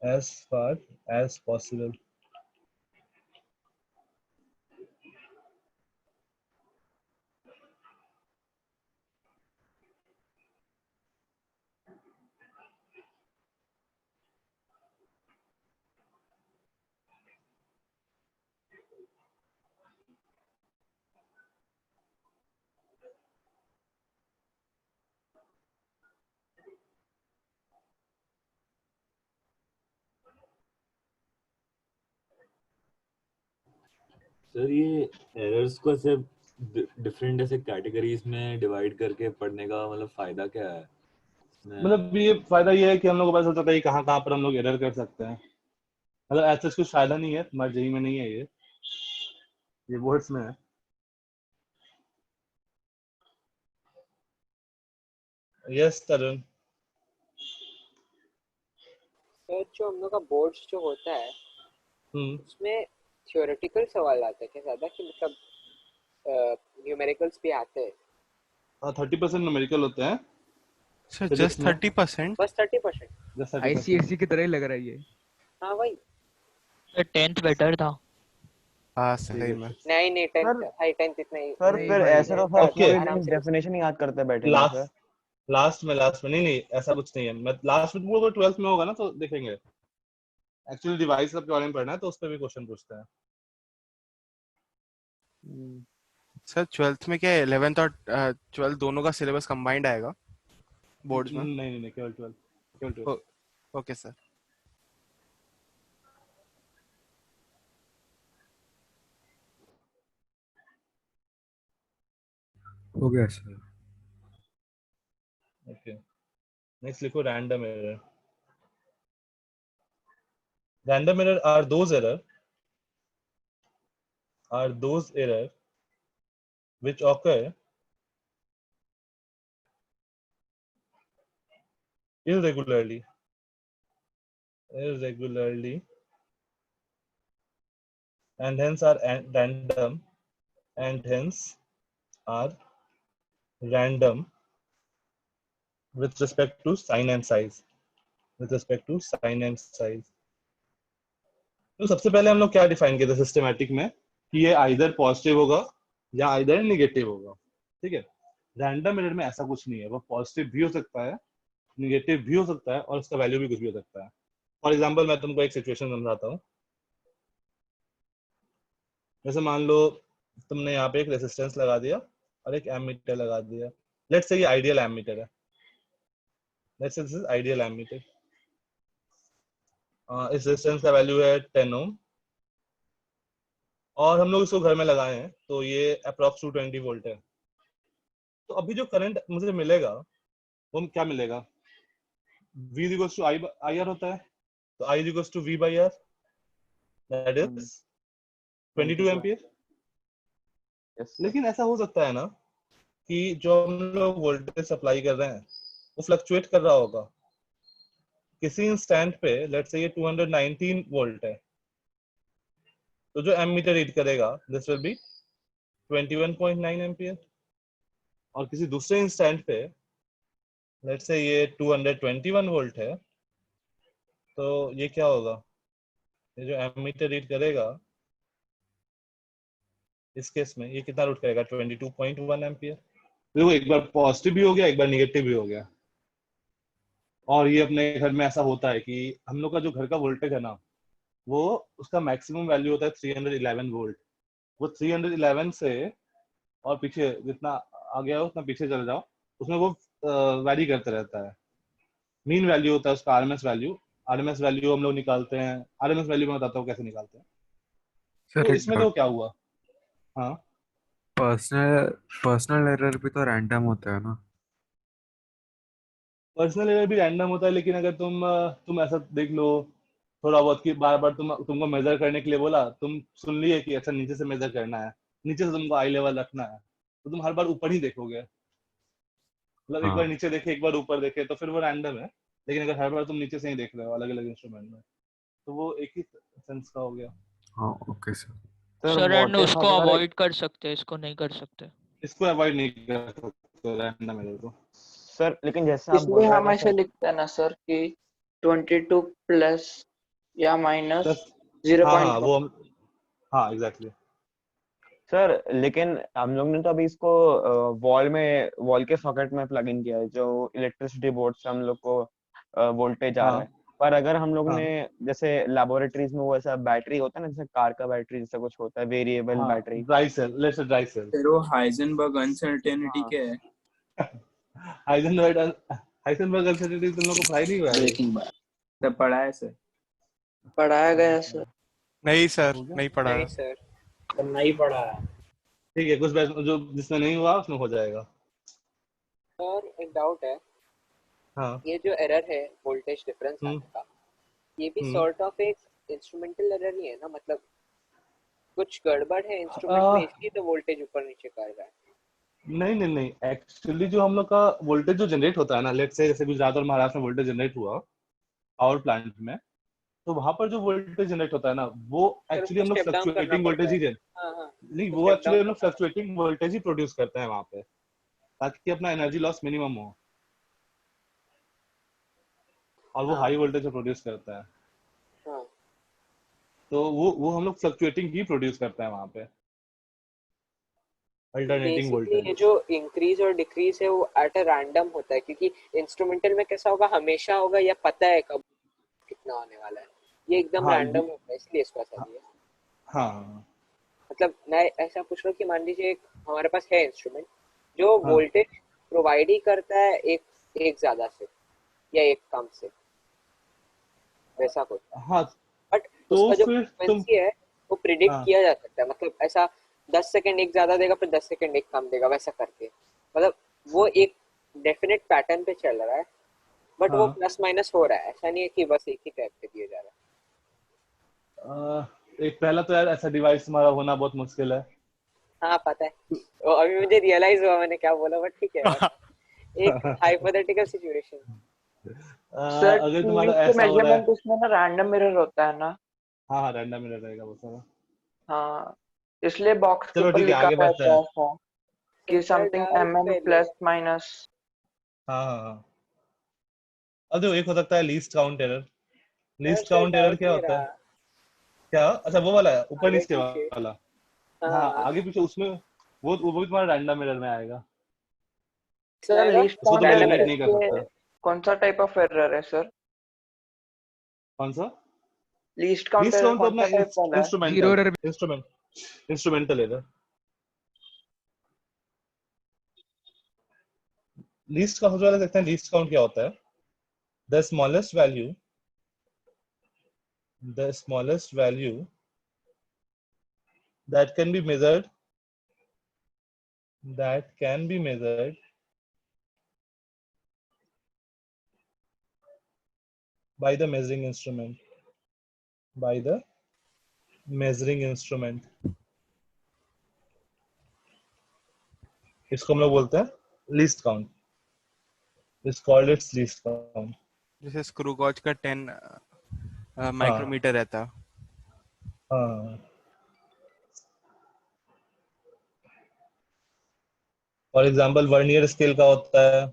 as far as possible. Sir ये एरर्स को ऐसे डिफरेंट ऐसे categories में divide करके पढ़ने का मतलब फायदा क्या है इसमें? मतलब ये फायदा ये है कि हम लोग को पता चलता है कहाँ कहाँ पर हम लोग एरर कर सकते हैं। मतलब ऐसा कुछ फायदा नहीं है, तुम्हारे जेई में नहीं है ये बोर्ड्स में है। यस तरुण। सर जो हम लोग का बोर्ड्स जो होता है उसमें थियोरेटिकल सवाल आता है क्या ज्यादा, कि मतलब न्यूमेरिकल्स भी आते हैं? 30% न्यूमेरिकल होते हैं सर, जस्ट 30%? बस 30%? आईसीएसई की तरह ही लग रहा है ये। हाँ वही। सर 10th बेटर था। हाँ सही में। नहीं 10th हाई 10th इतना ही। सर फिर ऐसे तो सर Okay. कोई डेफिनेशन ही याद करते बैठेंगे सर। लास्ट में नहीं ऐसा कुछ नहीं है। मैं लास्ट में वो 12th में होगा ना तो देखेंगे। एक्चुअली डिवाइस सब के बारे में पढ़ना है तो उस पर भी क्वेश्चन पूछते हैं। सर 12th में क्या 11th और 12th दोनों का सिलेबस कंबाइंड आएगा बोर्ड्स में? नहीं केवल 12। Okay sir. हो गया सर। ओके नेक्स्ट लिखो random error. Random error are those error which occur irregularly and hence are random with respect to sign and size. With respect to sign and size. तो सबसे पहले हम लोग क्या define किए थे सिस्टमैटिक में कि ये आइदर पॉजिटिव होगा या आइदर नेगेटिव होगा, ठीक है। रैंडम एरर में ऐसा कुछ नहीं है, वो पॉजिटिव भी हो सकता है, नेगेटिव भी हो सकता है और उसका वैल्यू भी कुछ भी हो सकता है। फॉर एग्जांपल मैं तुमको एक सिचुएशन समझाता हूँ। जैसे मान लो तुमने यहाँ पे एक रेजिस्टेंस लगा दिया और एक एमीटर लगा दिया। लेट्स से ये आइडियल एमीटर है, let's say this is ideal ammeter. इस रेजिस्टेंस का वैल्यू है 10 ओम और हम लोग इसको घर में लगाए हैं तो ये अप्रॉक्स 220 वोल्ट है। तो अभी जो करंट मुझे मिलेगा वो क्या मिलेगा, V equals to I R होता है, तो I equals to V by R, that is 22 ampere. लेकिन ऐसा हो सकता है ना कि जो हम लोग वोल्टेज सप्लाई कर रहे हैं वो फ्लक्चुएट कर रहा होगा। किसी इंस्टेंट पे लेट्स से ये 219 वोल्ट है, तो जो एमीटर रीड करेगा दिस विल बी 21.9 एम्पियर। और किसी दूसरे इंस्टेंट पे लेट्स से ये 221 वोल्ट है, तो ये क्या होगा, ये जो एमीटर रीड करेगा इस केस में ये कितना रीड करेगा, 22.1 एम्पियर। देखो एक बार पॉजिटिव भी हो गया, एक बार निगेटिव भी हो गया। और ये अपने घर में ऐसा होता है कि हम लोग का जो घर का वोल्टेज है ना, वो उसका मैक्सिमम वैल्यू होता है 311 वोल्ट। वो 311 से और पीछे जितना आ गया उतना पीछे चले जाओ, उसमें वो वैरी करते रहता है। मीन वैल्यू होता है उसका आरएमएस वैल्यू। आरएमएस वैल्यू हम लोग निकालते हैं, आरएमएस वैल्यू मैं बताता हूँ कैसे निकालते हैं। सर तो एक इसमें तो क्या हुआ, हाँ पर्सनल एरर भी तो रैंडम होता है ना। पर्सनल एरर भी रैंडम होता है, लेकिन अगर तुम ऐसा देख लो थोड़ा बहुत कि बार बार तुमको मेजर करने के लिए बोला, तुम सुन लिए कि अच्छा नीचे से मेजर करना है, नीचे से तुमको आई लेवल रखना है, तो तुम हर बार ऊपर ही देखोगे। मतलब एक बार हाँ नीचे देखे एक बार ऊपर देखे तो फिर वो रैंडम है। लेकिन अगर हर बार तुम नीचे से ही देख रहे हो अलग अलग इंस्ट्रूमेंट में, तो वो एक ही सेंस का हो गया। हाँ okay sir. Sir and what if उसको अगर अवॉइड कर सकते हैं, इसको नहीं कर सकते। इसको अवॉइड नहीं कर सकते रैंडम एरर को। सर लेकिन जैसे आप बोल इसलिए रहे हम थे ऐसे सर, लिखते हैं ना सर कि 22 प्लस या माइनस प्लस हाँ हाँ 0.1। वो हाँ एग्जैक्टली। सर लेकिन हम लोग ने तो अभी इसको वॉल के सॉकेट में प्लग इन किया है, जो इलेक्ट्रिसिटी बोर्ड से हम लोग को वोल्टेज आ रहा हाँ है। पर अगर हम लोग हाँ ने जैसे लैबोरेटरीज में वो ऐसा बैटरी होता है ना, जैसे कार का बैटरी जैसा कुछ होता है, वेरिएबल हाँ battery. Dry cell, let's say dry cell. फिर वो हाइजेनबर्ग अनसर्टेनिटी हाँ क्या है? हाइजेनबर्ग हाइजेनबर्ग अनसर्टेनिटी तुम लोग को पढ़ाई नहीं हुआ है अभी? ब्रेकिंग बैड तब पढ़ा है सर? पढ़ाया गया सर। नहीं सर, हो गया नहीं पढ़ा नहीं है। सर। तो नहीं पढ़ा है। ठीक है, कुछ बैच जो जिसमें नहीं हुआ उसमें हो जाएगा। सर एक डाउट है, हाँ ये जो एरर है वोल्टेज डिफरेंस हम्म आने का, ये भी हम्म सॉर्ट ऑफ एक इंस्ट्रूमेंटल एरर ही है ना? मतलब कुछ गड़बड़ है इंस्ट्रूमेंट में इसलिए तो वोल्टेज ऊपर नीचे कर रहा है। नहीं नहीं नहीं, एक्चुअली जो हम लोग का वोल्टेज जो जनरेट होता है ना, लेट्स से जैसे गुजरात और महाराष्ट्र में वोल्टेज जनरेट हुआ पावर प्लांट में, तो वहां पर जो वोल्टेज जनरेट होता है ना, वो सर एक्चुअली उसको हम लोग स्टेप डाउन करना फ्लक्चुएटिंग पड़ता वोल्टेज है। ही हाँ हाँ, नहीं, उसको वो स्टेप एक्चुअली डाउन हम लोग करना पड़ता फ्लक्चुएटिंग वोल्टेज ही प्रोड्यूस करते हैं वहां पे, ताकि अपना एनर्जी लॉस मिनिमम हो, और है। वो हाँ हाई वोल्टेज से प्रोड्यूस करता है। हाँ। तो वो हम लोग फ्लक्चुएटिंग ही प्रोड्यूस करते हैं वहां पे, अल्टरनेटिंग बेसिकली ये वोल्टेज। जो इंक्रीज और डिक्रीज है वो एट अ रैंडम होता है, क्योंकि इंस्ट्रूमेंटल में कैसा होगा, हमेशा होगा या पता है कब कितना आने वाला है। ये एकदम हाँ रैंडम होता है, इसलिए इसको ऐसा दिया। हाँ मतलब मैं ऐसा पूछ रहा हूँ कि मान लीजिए एक हमारे पास है इंस्ट्रूमेंट जो हाँ वोल्टेज प्रोवाइड ही करता है एक एक ज्यादा से या एक कम से, वैसा कुछ। हाँ, बट तो उसका जो फिर तुम फ्रीक्वेंसी है वो प्रिडिक्ट हाँ किया जा सकता है। मतलब ऐसा 10 सेकंड एक ज्यादा देगा फिर 10 सेकंड एक कम देगा, वैसा करके। मतलब वो एक डेफिनेट पैटर्न पे चल रहा है, बट वो हाँ प्लस माइनस हो रहा है। ऐसा नहीं है कि बस एक ही टाइप पे दिया जा रहा एक पहला तो यार ऐसा डिवाइस तुम्हारा होना बहुत मुश्किल है। है। हाँ पता है, वो अभी मुझे रियलाइज हुआ मैंने क्या बोला, बट ठीक है बस एक हाइपोथेटिकल सिचुएशन। सर अगर ट्यूनिंग तुम्हारा के ऐसा हो रहा है, मेजरमेंट उसमें ना रैंडम एरर होता है ना। हाँ हाँ रैंडम मिनट रहेगा वो सारा। हाँ, इसलिए बॉक्स के चलो ऊपर ठीक है, लिखा आगे बढ़ते रहता हैं। है ऐसा कि सिंपल समथिंग डाउट mm पहले। Plus minus. हाँ हाँ हाँ अब देखो एक हो सकता है least count error. Least sir count error doubt क्या नहीं होता है? रहा, क्या? अच्छा वो वाला है ऊपर आगे नीचे पीछे। वाला। हाँ हाँ आगे पीछे उसमें वो भी तुम्हारा रैंडम एरर में आएगा। सर आएगा। लिस्ट उसको तुम काउंट एलिमिनेट एरर नहीं कर सकते। कौन सा टाइप ऑफ एरर है सर? कौन सा? Least count least error count तो कौन अपना सा टाइप वाला है? Zero error instrumental error. Least count वाला देखते हैं लीस्ट काउंट क्या होता है। The smallest value that can be measured by the measuring instrument इसको हम लोग बोलते हैं least count. It's called its least count. जैसे स्क्रू गॉज का 10 माइक्रोमीटर रहता। हाँ फॉर एग्जांपल वर्नियर स्केल का होता है।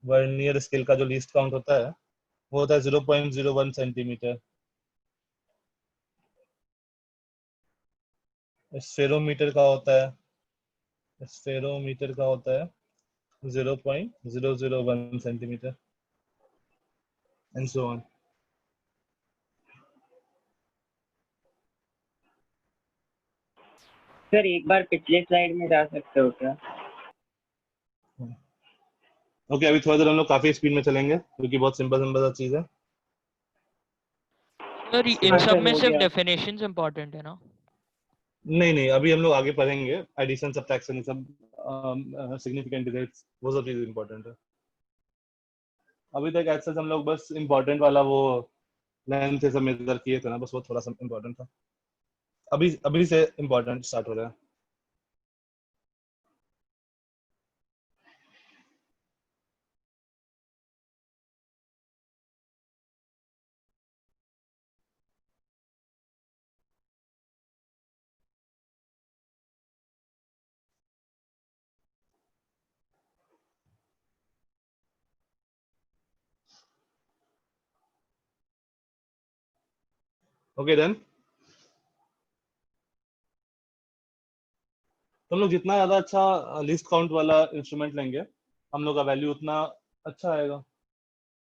वर्नियर स्केल का जो लीस्ट काउंट होता है वो होता है 0.01 सेंटीमीटर। स्फेरोमीटर का होता है 0.001 centimetre and so on. Sir एक बार पिछले स्लाइड में जा सकते हो क्या? ओके अभी थोड़ा देर हम लोग काफी स्पीड में चलेंगे क्योंकि बहुत सिंपल सा चीज है। सर इन सब में सिर्फ डेफिनेशंस इंपॉर्टेंट है ना? नहीं अभी हम लोग आगे पढ़ेंगे एडिशन सब्ट्रैक्शन ये सब सिग्निफिकेंट डिजिट्स वो सब चीजें इंपॉर्टेंट है। अभी तक ऐसा हम लोग बस इंपॉर्टेंट वाला वो लेंथ से सब मेजर किए थे ना, बस वो थोड़ा सा इंपॉर्टेंट था। अभी से इंपॉर्टेंट स्टार्ट हो रहा है। ओके देन तो हम लोग जितना ज्यादा अच्छा लिस्ट काउंट वाला इंस्ट्रूमेंट लेंगे हम लोग का वैल्यू उतना अच्छा आएगा,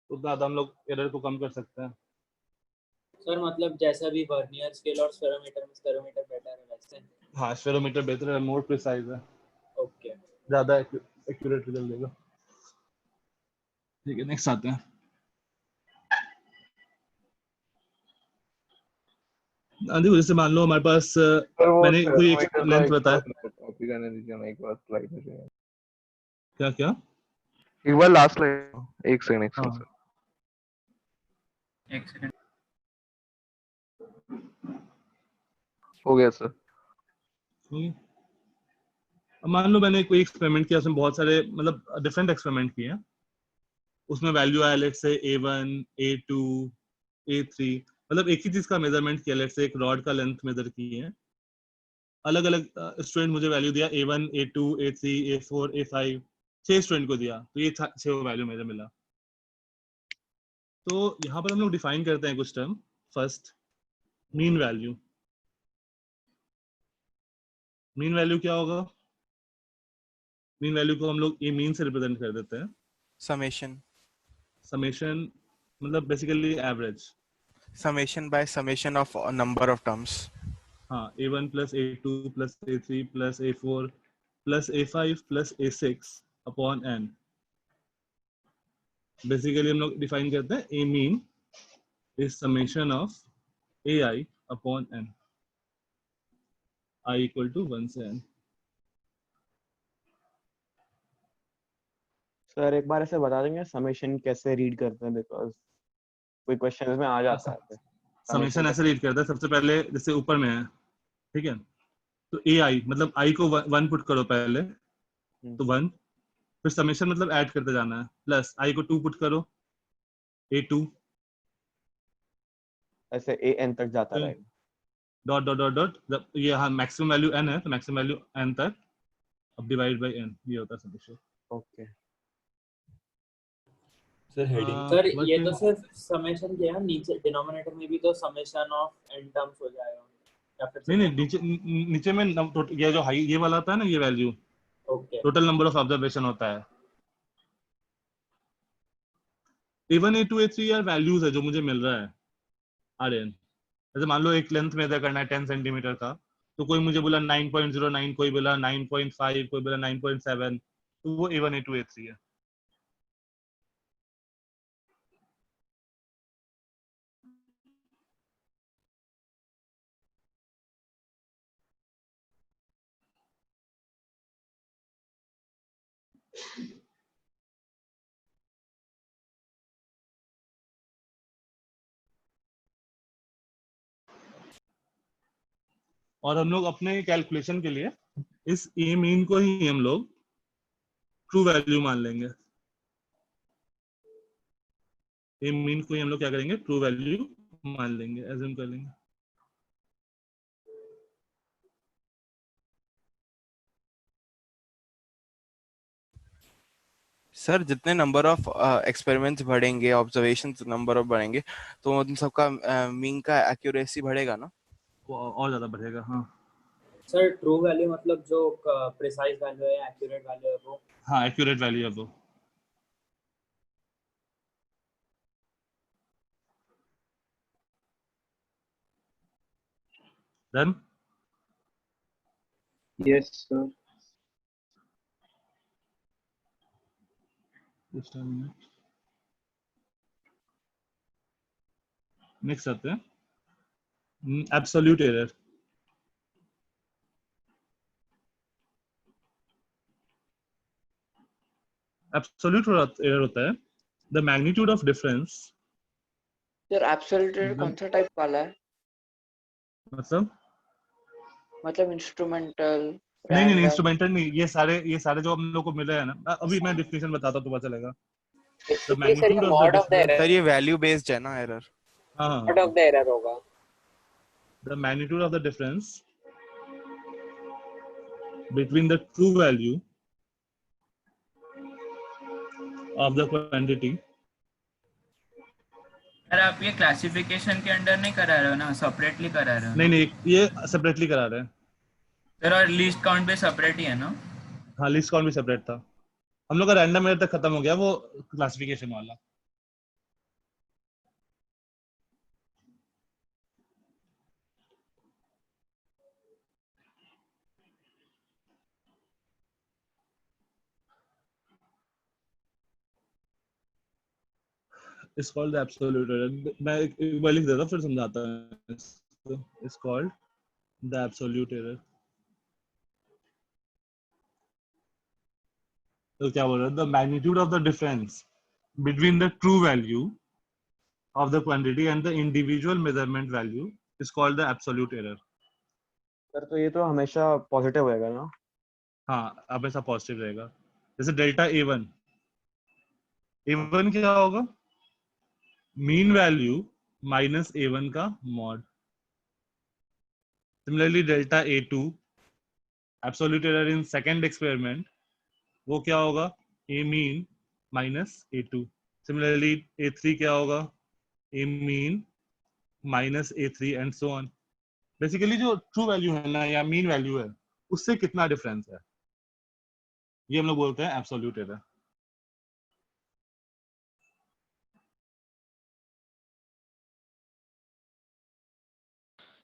उतना ज्यादा हम लोग एरर को कम कर सकते हैं। सर मतलब जैसा भी वर्नियर स्केल और स्फेरोमीटर में स्फेरोमीटर बेटर है वैसे। हाँ स्फेरोमीटर बेहतर है, मोर प्रिसाइज है, ओके ज्यादा एक्यूरेट रिजल्ट देगा। ठीक है नेक्स्ट आते हैं। देखो जैसे मान लो हमारे पास मैंने कोई एक लेंथ बताया। कॉपी करने दीजिए ना एक बार स्लाइड में से। क्या क्या एक बार लास्ट स्लाइड एक सेकंड हाँ। एक सेकंड हो गया सर। अब मान लो मैंने कोई एक्सपेरिमेंट किया, उसमें बहुत सारे मतलब डिफरेंट एक्सपेरिमेंट किए हैं, उसमें वैल्यू आया लेट से A1 A2 A3 मतलब एक ही चीज का मेजरमेंट किया, लेट से एक रॉड का लेंथ मेजर किए हैं, अलग अलग स्टूडेंट मुझे वैल्यू दिया A1 A2 A3 A4 A5 6 student को दिया, तो ये 6 वैल्यू मुझे मिला। तो यहाँ पर हम लोग डिफाइन करते हैं कुछ term. First mean value. Mean value क्या होगा? मीन वैल्यू को हम लोग ए मीन से रिप्रेजेंट कर देते हैं। समेशन मतलब basically average. Summation by summation of number of terms. हाँ A1 plus A2 plus A3 plus A4 plus A5 plus A6 upon n। Basically हम लोग डिफाइन करते हैं a mean is summation of AI upon n, I equal to 1 से n। Sir एक बार ऐसे बता देंगे समेशन कैसे रीड करते हैं, बिकॉज कोई क्वेश्चंस में आ जाता है। समेशन ऐसे रीड करता है, सबसे पहले जैसे ऊपर में है ठीक है, तो AI मतलब I को 1 पुट करो पहले तो 1, फिर समेशन मतलब ऐड करते जाना है, प्लस I को 2 पुट करो A2 ऐसे an तक जाता रहेगा। डॉट डॉट डॉट डॉट ये हाँ मैक्सिमम वैल्यू n है तो मैक्सिमम वैल्यू n तक, अब डिवाइड बाय n, ये होता है summation. Okay sir heading sir ये तो सिर्फ समेशन किया, नीचे डिनोमिनेटर में भी तो समेशन ऑफ एन टर्म्स हो जाएगा, या फिर नहीं नीचे नीचे में ये जो हाई ये वाला आता है ना, ये value okay total number of observation होता है। A1 A2 A3 यार वैल्यूज है जो मुझे मिल रहा है आर्यन। जैसे मान लो एक लेंथ मेजर करना है 10 सेंटीमीटर का, तो कोई मुझे बोला 9.09, कोई बोला 9.5, कोई बोला 9.7, तो वो A1 A2 A3 है। और हम लोग अपने कैलकुलेशन के लिए इस ए मीन को ही हम लोग ट्रू वैल्यू मान लेंगे। ए मीन को ही हम लोग क्या करेंगे, ट्रू वैल्यू मान लेंगे, एज्यूम कर लेंगे। सर जितने नंबर ऑफ एक्सपेरिमेंट्स बढ़ेंगे, ऑब्जर्वेशंस नंबर ऑफ बढ़ेंगे, तो उन सबका मीन का एक्यूरेसी बढ़ेगा ना? और ज्यादा बढ़ेगा। हाँ सर ट्रू वैल्यू मतलब जो प्रिसाइज वैल्यू है, एक्यूरेट वैल्यू है वो? हाँ एक्यूरेट वैल्यू है वो। डन? Yes sir. नेक्स्ट आते हैं एब्सोल्यूट एरर। एब्सोल्यूट एरर होता है the magnitude of difference. Sir absolute error कौन सा टाइप वाला है? मतलब इंस्ट्रूमेंटल, नहीं इंस्ट्रूमेंटल नहीं, ये सारे जो हम लोग को मिले हैं ना, अभी मैं डिफिनेशन बताता हूँ तो पता चलेगा। The magnitude of the difference. Sir ये वैल्यू बेस्ड है ना एरर? हाँ मॉड ऑफ द एरर होगा। The magnitude of the difference between the true value of the quantity. Sir आप ये क्लासिफिकेशन के अंडर नहीं करा रहे हो ना, सेपरेटली करा रहे हो? नहीं ये सेपरेटली करा रहे हैं सर, और लीस्ट काउंट भी सेपरेट ही है ना? हाँ लीस्ट काउंट भी सेपरेट था। हम लोग का रैंडम एरर तक खत्म हो गया, वो क्लासिफिकेशन वाला। is called the absolute error। मैं एक बार लिख देता हूँ फिर समझाता हूँ। is called the absolute error। तो क्या बोल रहा है, the magnitude of the difference between the true value of the quantity and the individual measurement value is called the absolute error। Sir तो ये तो हमेशा पॉजिटिव होएगा ना? हाँ हमेशा पॉजिटिव रहेगा। जैसे डेल्टा A1 क्या होगा, मीन वैल्यू माइनस A1 का mod. Similarly delta A2 absolute error in second experiment, वो क्या होगा, a mean minus A2। Similarly A3 क्या होगा, a mean minus A3 and so on. Basically जो ट्रू वैल्यू है ना या मीन वैल्यू है उससे कितना डिफरेंस है, ये हम लोग बोलते हैं एब्सोल्यूट एरर।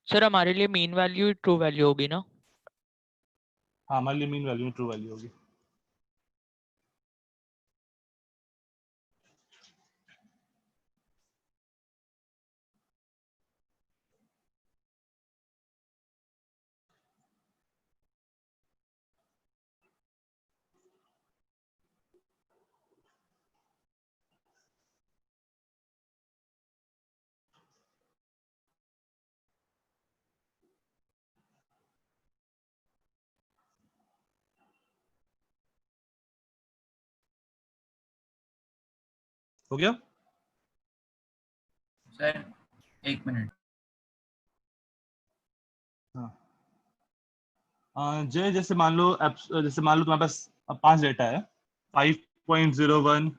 सर हमारे लिए मीन वैल्यू ट्रू वैल्यू होगी ना? हाँ हमारे लिए मीन वैल्यू ट्रू वैल्यू होगी। हो गया? सर एक मिनट। हाँ जैसे मान लो तुम्हारे पास 5 डेटा है, 5.01,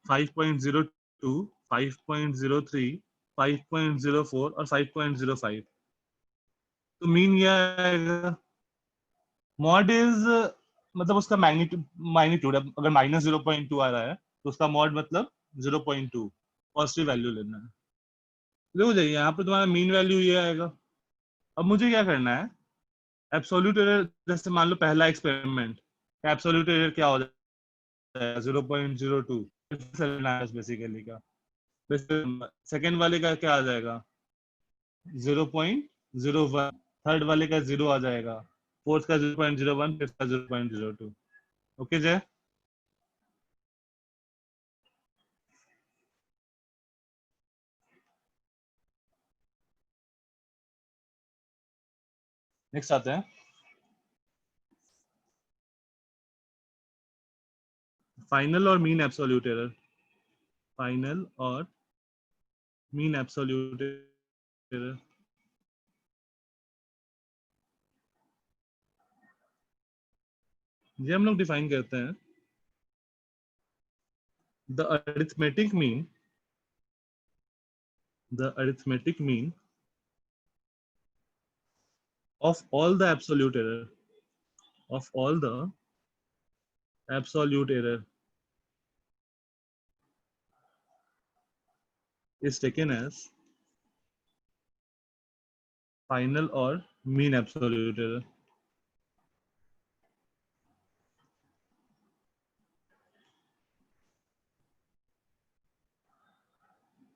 5.02, 5.03, 5.04 और 5.05। तो मीन ये आएगा। मॉड इज मतलब उसका मैग्नीट्यूड अगर -0.2 आ रहा है तो उसका मॉड मतलब 0.2 पॉजिटिव वैल्यू लेना है। देखो जाइए यहाँ पे तुम्हारा मीन वैल्यू ये आएगा। अब मुझे क्या करना है, एब्सोल्यूट एरर, जैसे मान लो पहला एक्सपेरिमेंट, एब्सोल्यूट एरर क्या हो जाएगा 0.02 बेसिकली का। सेकेंड वाले का क्या आ जाएगा 0.01, थर्ड वाले का 0 आ जाएगा, फोर्थ का 0.01, फिफ्थ का 0.02। ओके जय। नेक्स्ट आते हैं फाइनल और मीन एब्सोल्यूट एरर। फाइनल और मीन एब्सोल्यूट एरर। ये हम लोग डिफाइन करते हैं the arithmetic mean of all the absolute error is taken as final or mean absolute error।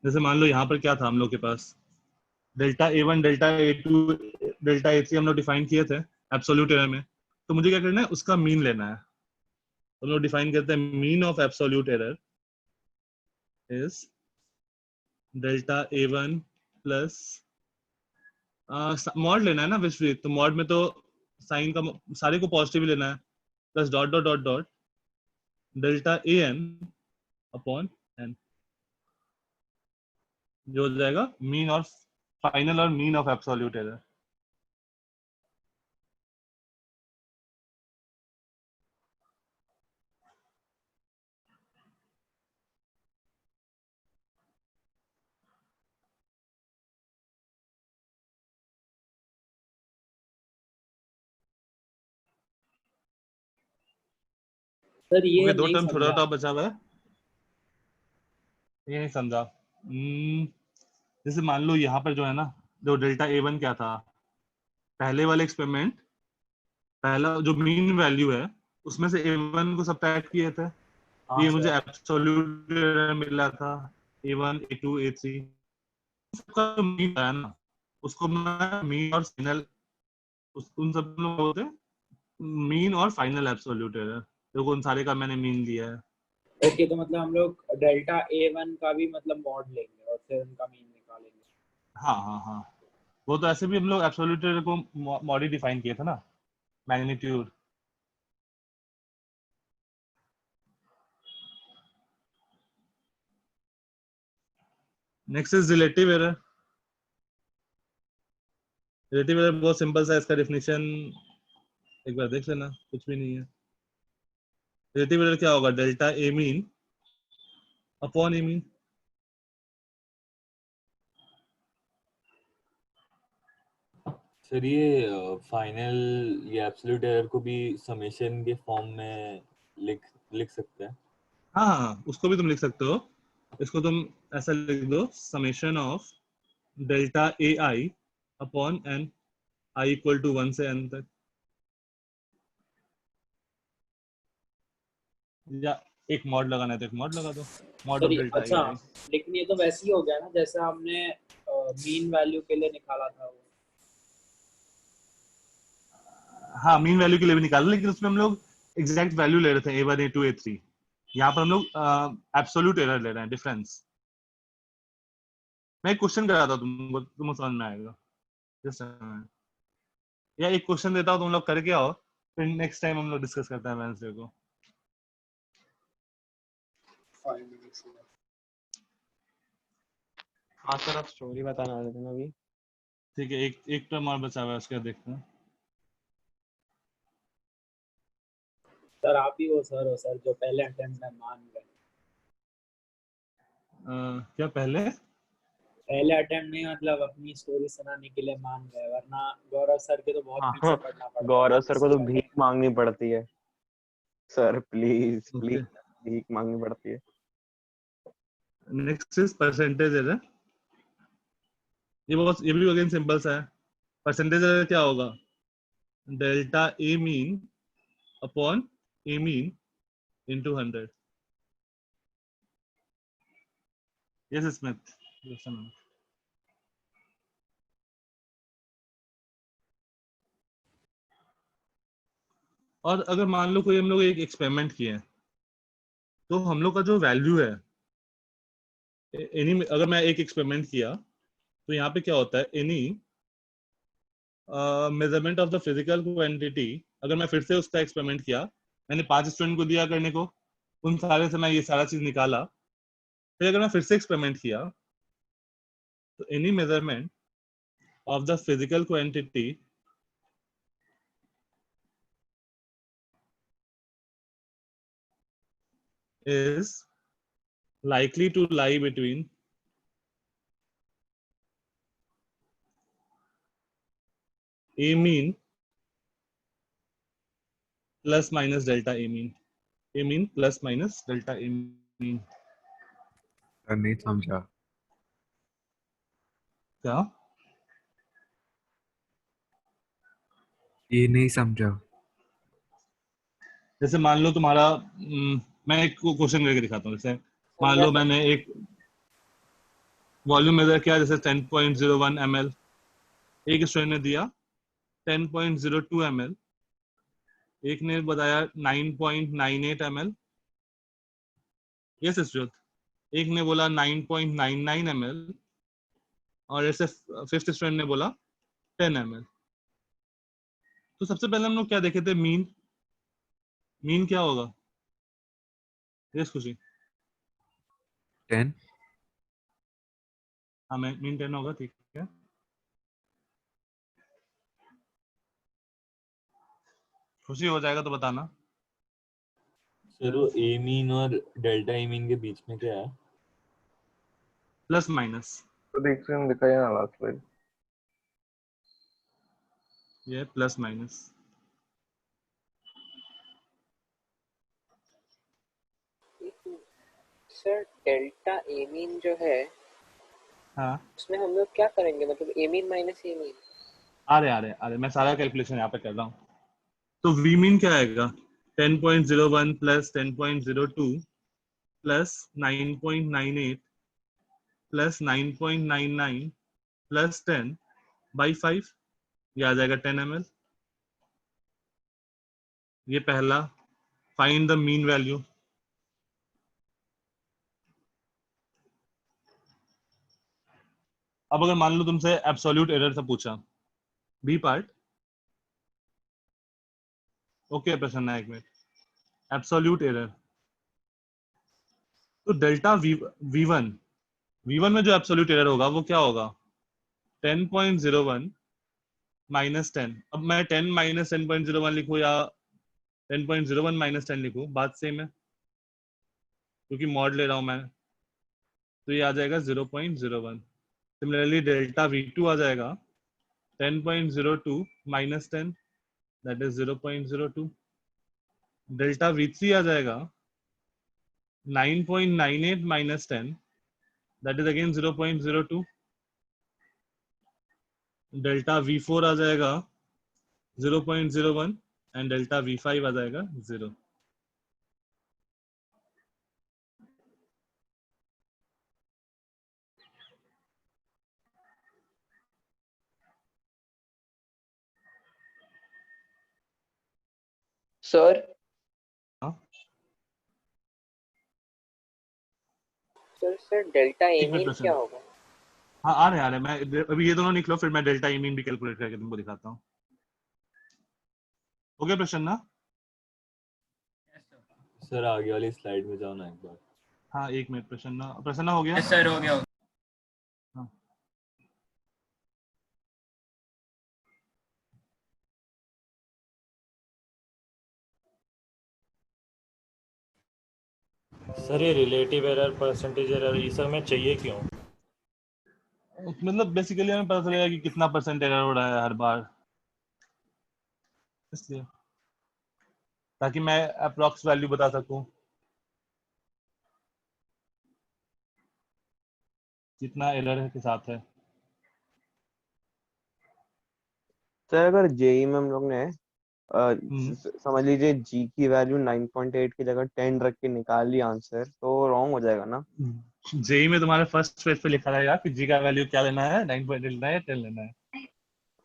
जैसे मान लो यहाँ पर क्या था हम लोग के पास, delta A1, delta A2, delta A3 हम लोग डिफाइन किए थे एब्सोल्यूट एरर में। तो मुझे क्या करना है, उसका मीन लेना है। तो हम लोग डिफाइन करते हैं mean of absolute error is delta A1 plus mod लेना है ना विपरीत, तो मॉड में तो साइन का सारे को पॉजिटिव लेना है, plus dot dot dot dot delta AN upon N, जो हो जाएगा मीन और फाइनल और mean of absolute error. Sir ये ओके, दो नहीं टर्म छोटा समझा। छोटा बचा हुआ है, ये नहीं समझा। जैसे मान लो यहाँ पर जो है ना, जो डेल्टा A1 क्या था, पहले वाले एक्सपेरिमेंट, पहला जो मीन वैल्यू है उसमें से A1 को सब्ट्रैक्ट किए थे, हाँ ये मुझे सर। एब्सोल्यूट एरर मिला था A1, A2, A3। सबका जो मीन है ना, उसको मैं मीन और फाइनल, उन सब लोग होते मीन और फाइनल एब्सोल्यूट एरर, देखो उन सारे का मैंने मीन लिया है। ओके, तो मतलब हम लोग डेल्टा A1 का भी मतलब मॉड लेंगे और फिर उनका मीन निकालेंगे। हाँ हाँ हाँ, वो तो ऐसे भी हम लोग एब्सोल्यूट एरर को मॉड ही डिफाइन किए थे ना, magnitude. Next is relative error. Relative error बहुत सिंपल सा, इसका डेफिनेशन एक बार देख लेना, कुछ भी नहीं है। रिलेटिव एरर क्या होगा, delta A mean upon A mean. Sir ये फाइनल या एब्सोल्यूट एरर को भी समेशन के फॉर्म में लिख लिख सकते हैं। हाँ हाँ, उसको भी तुम लिख सकते हो। इसको तुम ऐसा लिख दो, summation of delta AI upon n, i equal to 1 से n तक। या एक मॉड लगाना है तो एक मॉड लगा दो, मॉड ऑफ सर डेल्टा अच्छा, AI। लेकिन ये तो वैसे ही हो गया ना जैसे हमने मीन वैल्यू के लिए निकाला था वो। हाँ, मीन वैल्यू के लिए भी निकाला, लेकिन उसमें हम लोग एग्जैक्ट वैल्यू ले रहे थे A1, A2, A3। यहाँ पर हम लोग एब्सोल्यूट एरर ले रहे हैं, डिफरेंस। मैं एक क्वेश्चन कराता हूँ तुमको, तुमको समझ में आएगा। जस्ट या एक क्वेश्चन देता हूँ, तुम लोग करके आओ, फिर नेक्स्ट टाइम हम लोग डिस्कस करते हैं वेडनेसडे को। हाँ सर, आप स्टोरी बताना रहे थे ना अभी। ठीक है, एक टर्म और बचा हुआ है, उसका देखते हैं। सर आप ही वो सर हो सर जो पहले अटेम्प्ट में मान गए। क्या पहले अटेम्प्ट नहीं, मतलब अपनी स्टोरी सुनाने के लिए मान गए, वरना गौरव सर के तो बहुत हाँ पीछे पड़ना पड़ता गौरव था सर को तो किसी भीख मांगनी पड़ती है सर, प्लीज ओके प्लीज भीख मांगनी पड़ती है। Next is percentage error. ये भी अगेन सिंपल सा है। परसेंटेज एरर क्या होगा? Delta A mean upon A mean into 100। Yes Smith. और अगर मान लो कोई हम लोग एक एक्सपेरिमेंट किए हैं, तो हम लोग का जो वैल्यू है एनी, अगर मैं एक एक्सपेरिमेंट किया तो यहाँ पे क्या होता है, any measurement of the physical quantity. अगर मैं फिर से उसका एक्सपेरिमेंट किया, मैंने 5 स्टूडेंट को दिया करने को, उन सारे से मैं ये सारा चीज निकाला, फिर अगर मैं फिर से एक्सपेरिमेंट किया तो any measurement of the physical quantity is likely to lie between a mean plus minus delta a mean, a mean plus minus delta a mean। नहीं समझा। क्या? ये नहीं समझा। जैसे मान लो तुम्हारा मैं एक क्वेश्चन करके दिखाता हूँ। जैसे मान लो मैंने एक वॉल्यूम मेजर किया, जैसे 10.01 ml, एक स्टूडेंट ने दिया 10.02 ml, एक ने बताया 9.98 ml, ये सिस्टम, एक ने बोला 9.99 ml, और ऐसे फिफ्थ स्टूडेंट ने बोला 10 ml। तो सबसे पहले हम लोग क्या देखे थे? मीन। मीन क्या होगा? यस खुशी। 10। हाँ, मीन 10 होगा, ठीक है। खुशी हो जाएगा तो बताना। सर वो ए मीन और डेल्टा ए मीन के बीच में क्या है? Plus minus. तो देखते हैं, दिखाइए ना लास्ट स्लाइड। ये plus minus. Sir delta A mean जो है, हाँ, उसमें हम लोग क्या करेंगे? मतलब ए मीन माइनस ए मीन। आ रहे मैं सारा कैलकुलेशन यहाँ पे कर रहा हूँ। तो वी मीन क्या आएगा? 10.01 plus 10.02 plus 9.98 plus 9.99 plus 10 by 5, ये आ जाएगा 10 ml। ये पहला। Find the mean value. अब अगर मान लो तुमसे एब्सोल्यूट एरर से पूछा, बी पार्ट, ओके प्रसन्न, एक मिनट। एब्सोल्यूट एरर, तो डेल्टा वी वन में जो एब्सोल्यूट एरर होगा वो क्या होगा? 10.01 माइनस 10। अब मैं 10 माइनस 10.01 लिखूं या 10.01 माइनस 10 लिखूं, बात सेम है, क्योंकि मॉड ले रहा हूं मैं। तो ये आ जाएगा 0.01। सिमिलरली डेल्टा V2 आ जाएगा 10.02 minus 10, that is 0.02। Delta V3 आ जाएगा 9.98 minus 10, that is again 0.02। Delta V4 आ जाएगा 0.01 एंड डेल्टा V5 आ जाएगा 0। सर सर डेल्टा ए एक मिनट मीन प्रश्न। क्या होगा? हाँ, आ रहे मैं अभी ये दोनों लिख लो, फिर मैं डेल्टा ई मीन भी कैलकुलेट करके तुमको दिखाता हूँ। ओके प्रसन्ना? सर आगे वाली स्लाइड में जाओ ना एक बार। हाँ, एक मिनट प्रसन्ना हो गया? यस सर, हो गया। हाँ। सर ये रिलेटिव एरर, परसेंटेज एरर, ये सब में चाहिए क्यों? मतलब बेसिकली हमें पता चलेगा कि कितना परसेंट एरर हो रहा है हर बार, इसलिए ताकि मैं अप्रोक्स वैल्यू बता सकूं कितना एरर के साथ है। सर अगर जेई में हम लोग ने समझ लीजिए जी की वैल्यू 9.8 की जगह 10 रख के निकाल ली आंसर, तो रॉन्ग हो जाएगा ना? जेई में तुम्हारे फर्स्ट पेज पे लिखा रहेगा कि जी का वैल्यू क्या लेना है, 9.8 लेना है, 10 लेना है।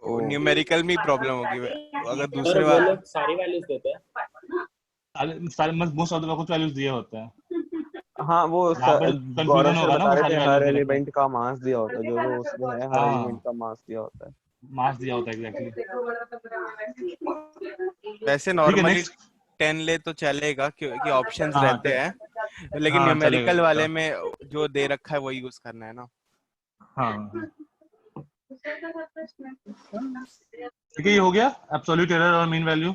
वो न्यूमेरिकल में प्रॉब्लम होगी अगर और दूसरे वो बार लोग सारी वैल्यूज देते हैं। सारे मोस्ट ऑफ द कुछ वैल्यूज दिए होते हैं। हाँ वो यहाँ पर गौरव कंफ्यूजन सर होगा ना, बता वो रहे सारी थे वैल्यूज हर दे रखे हैं। एलिमेंट का मास दिया होता है, जो जो उसमें है हर एलिमेंट का मास दिया होता है। मास दिया होता है एग्जैक्टली। वैसे ठीक है, नॉर्मली नेक्स्ट। 10 ले तो चलेगा क्योंकि ऑप्शंस हाँ रहते हैं, लेकिन हाँ न्यूमेरिकल वाले चलेगा। में जो दे रखा है वही यूज करना है ना। हाँ ठीक है, ये हो गया एब्सोल्यूट एरर और mean value.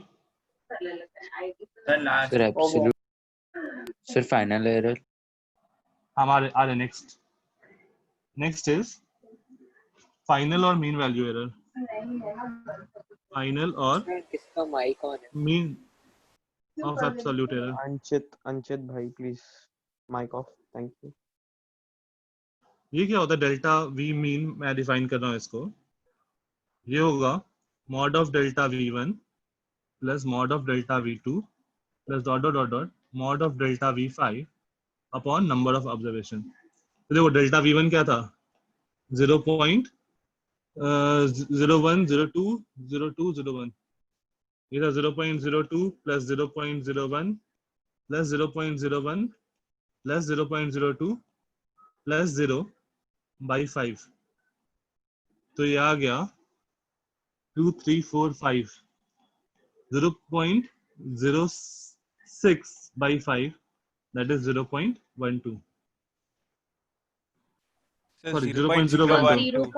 Sir last sir absolute, sir final error. हमारे आ रहे नेक्स्ट इज फाइनल और मीन वैल्यू एरर। फाइनल और किसका माइक ऑन है? Mean of absolute error. Anchit भाई please mic off, thank you. ये क्या होता है? डेल्टा वी मीन मैं डिफाइन कर रहा हूँ इसको। ये होगा mod of delta v1 plus mod of delta v2 plus dot dot dot dot mod of delta v5 upon number of observation. तो देखो डेल्टा v1 क्या था? 0.01020201। ये था 0.02 प्लस 0.01 प्लस 0.01 प्लस 0.02 प्लस 0/5। तो ये आ गया 2345 0.06/5, that is 0.12, सर sorry 0.012 0.012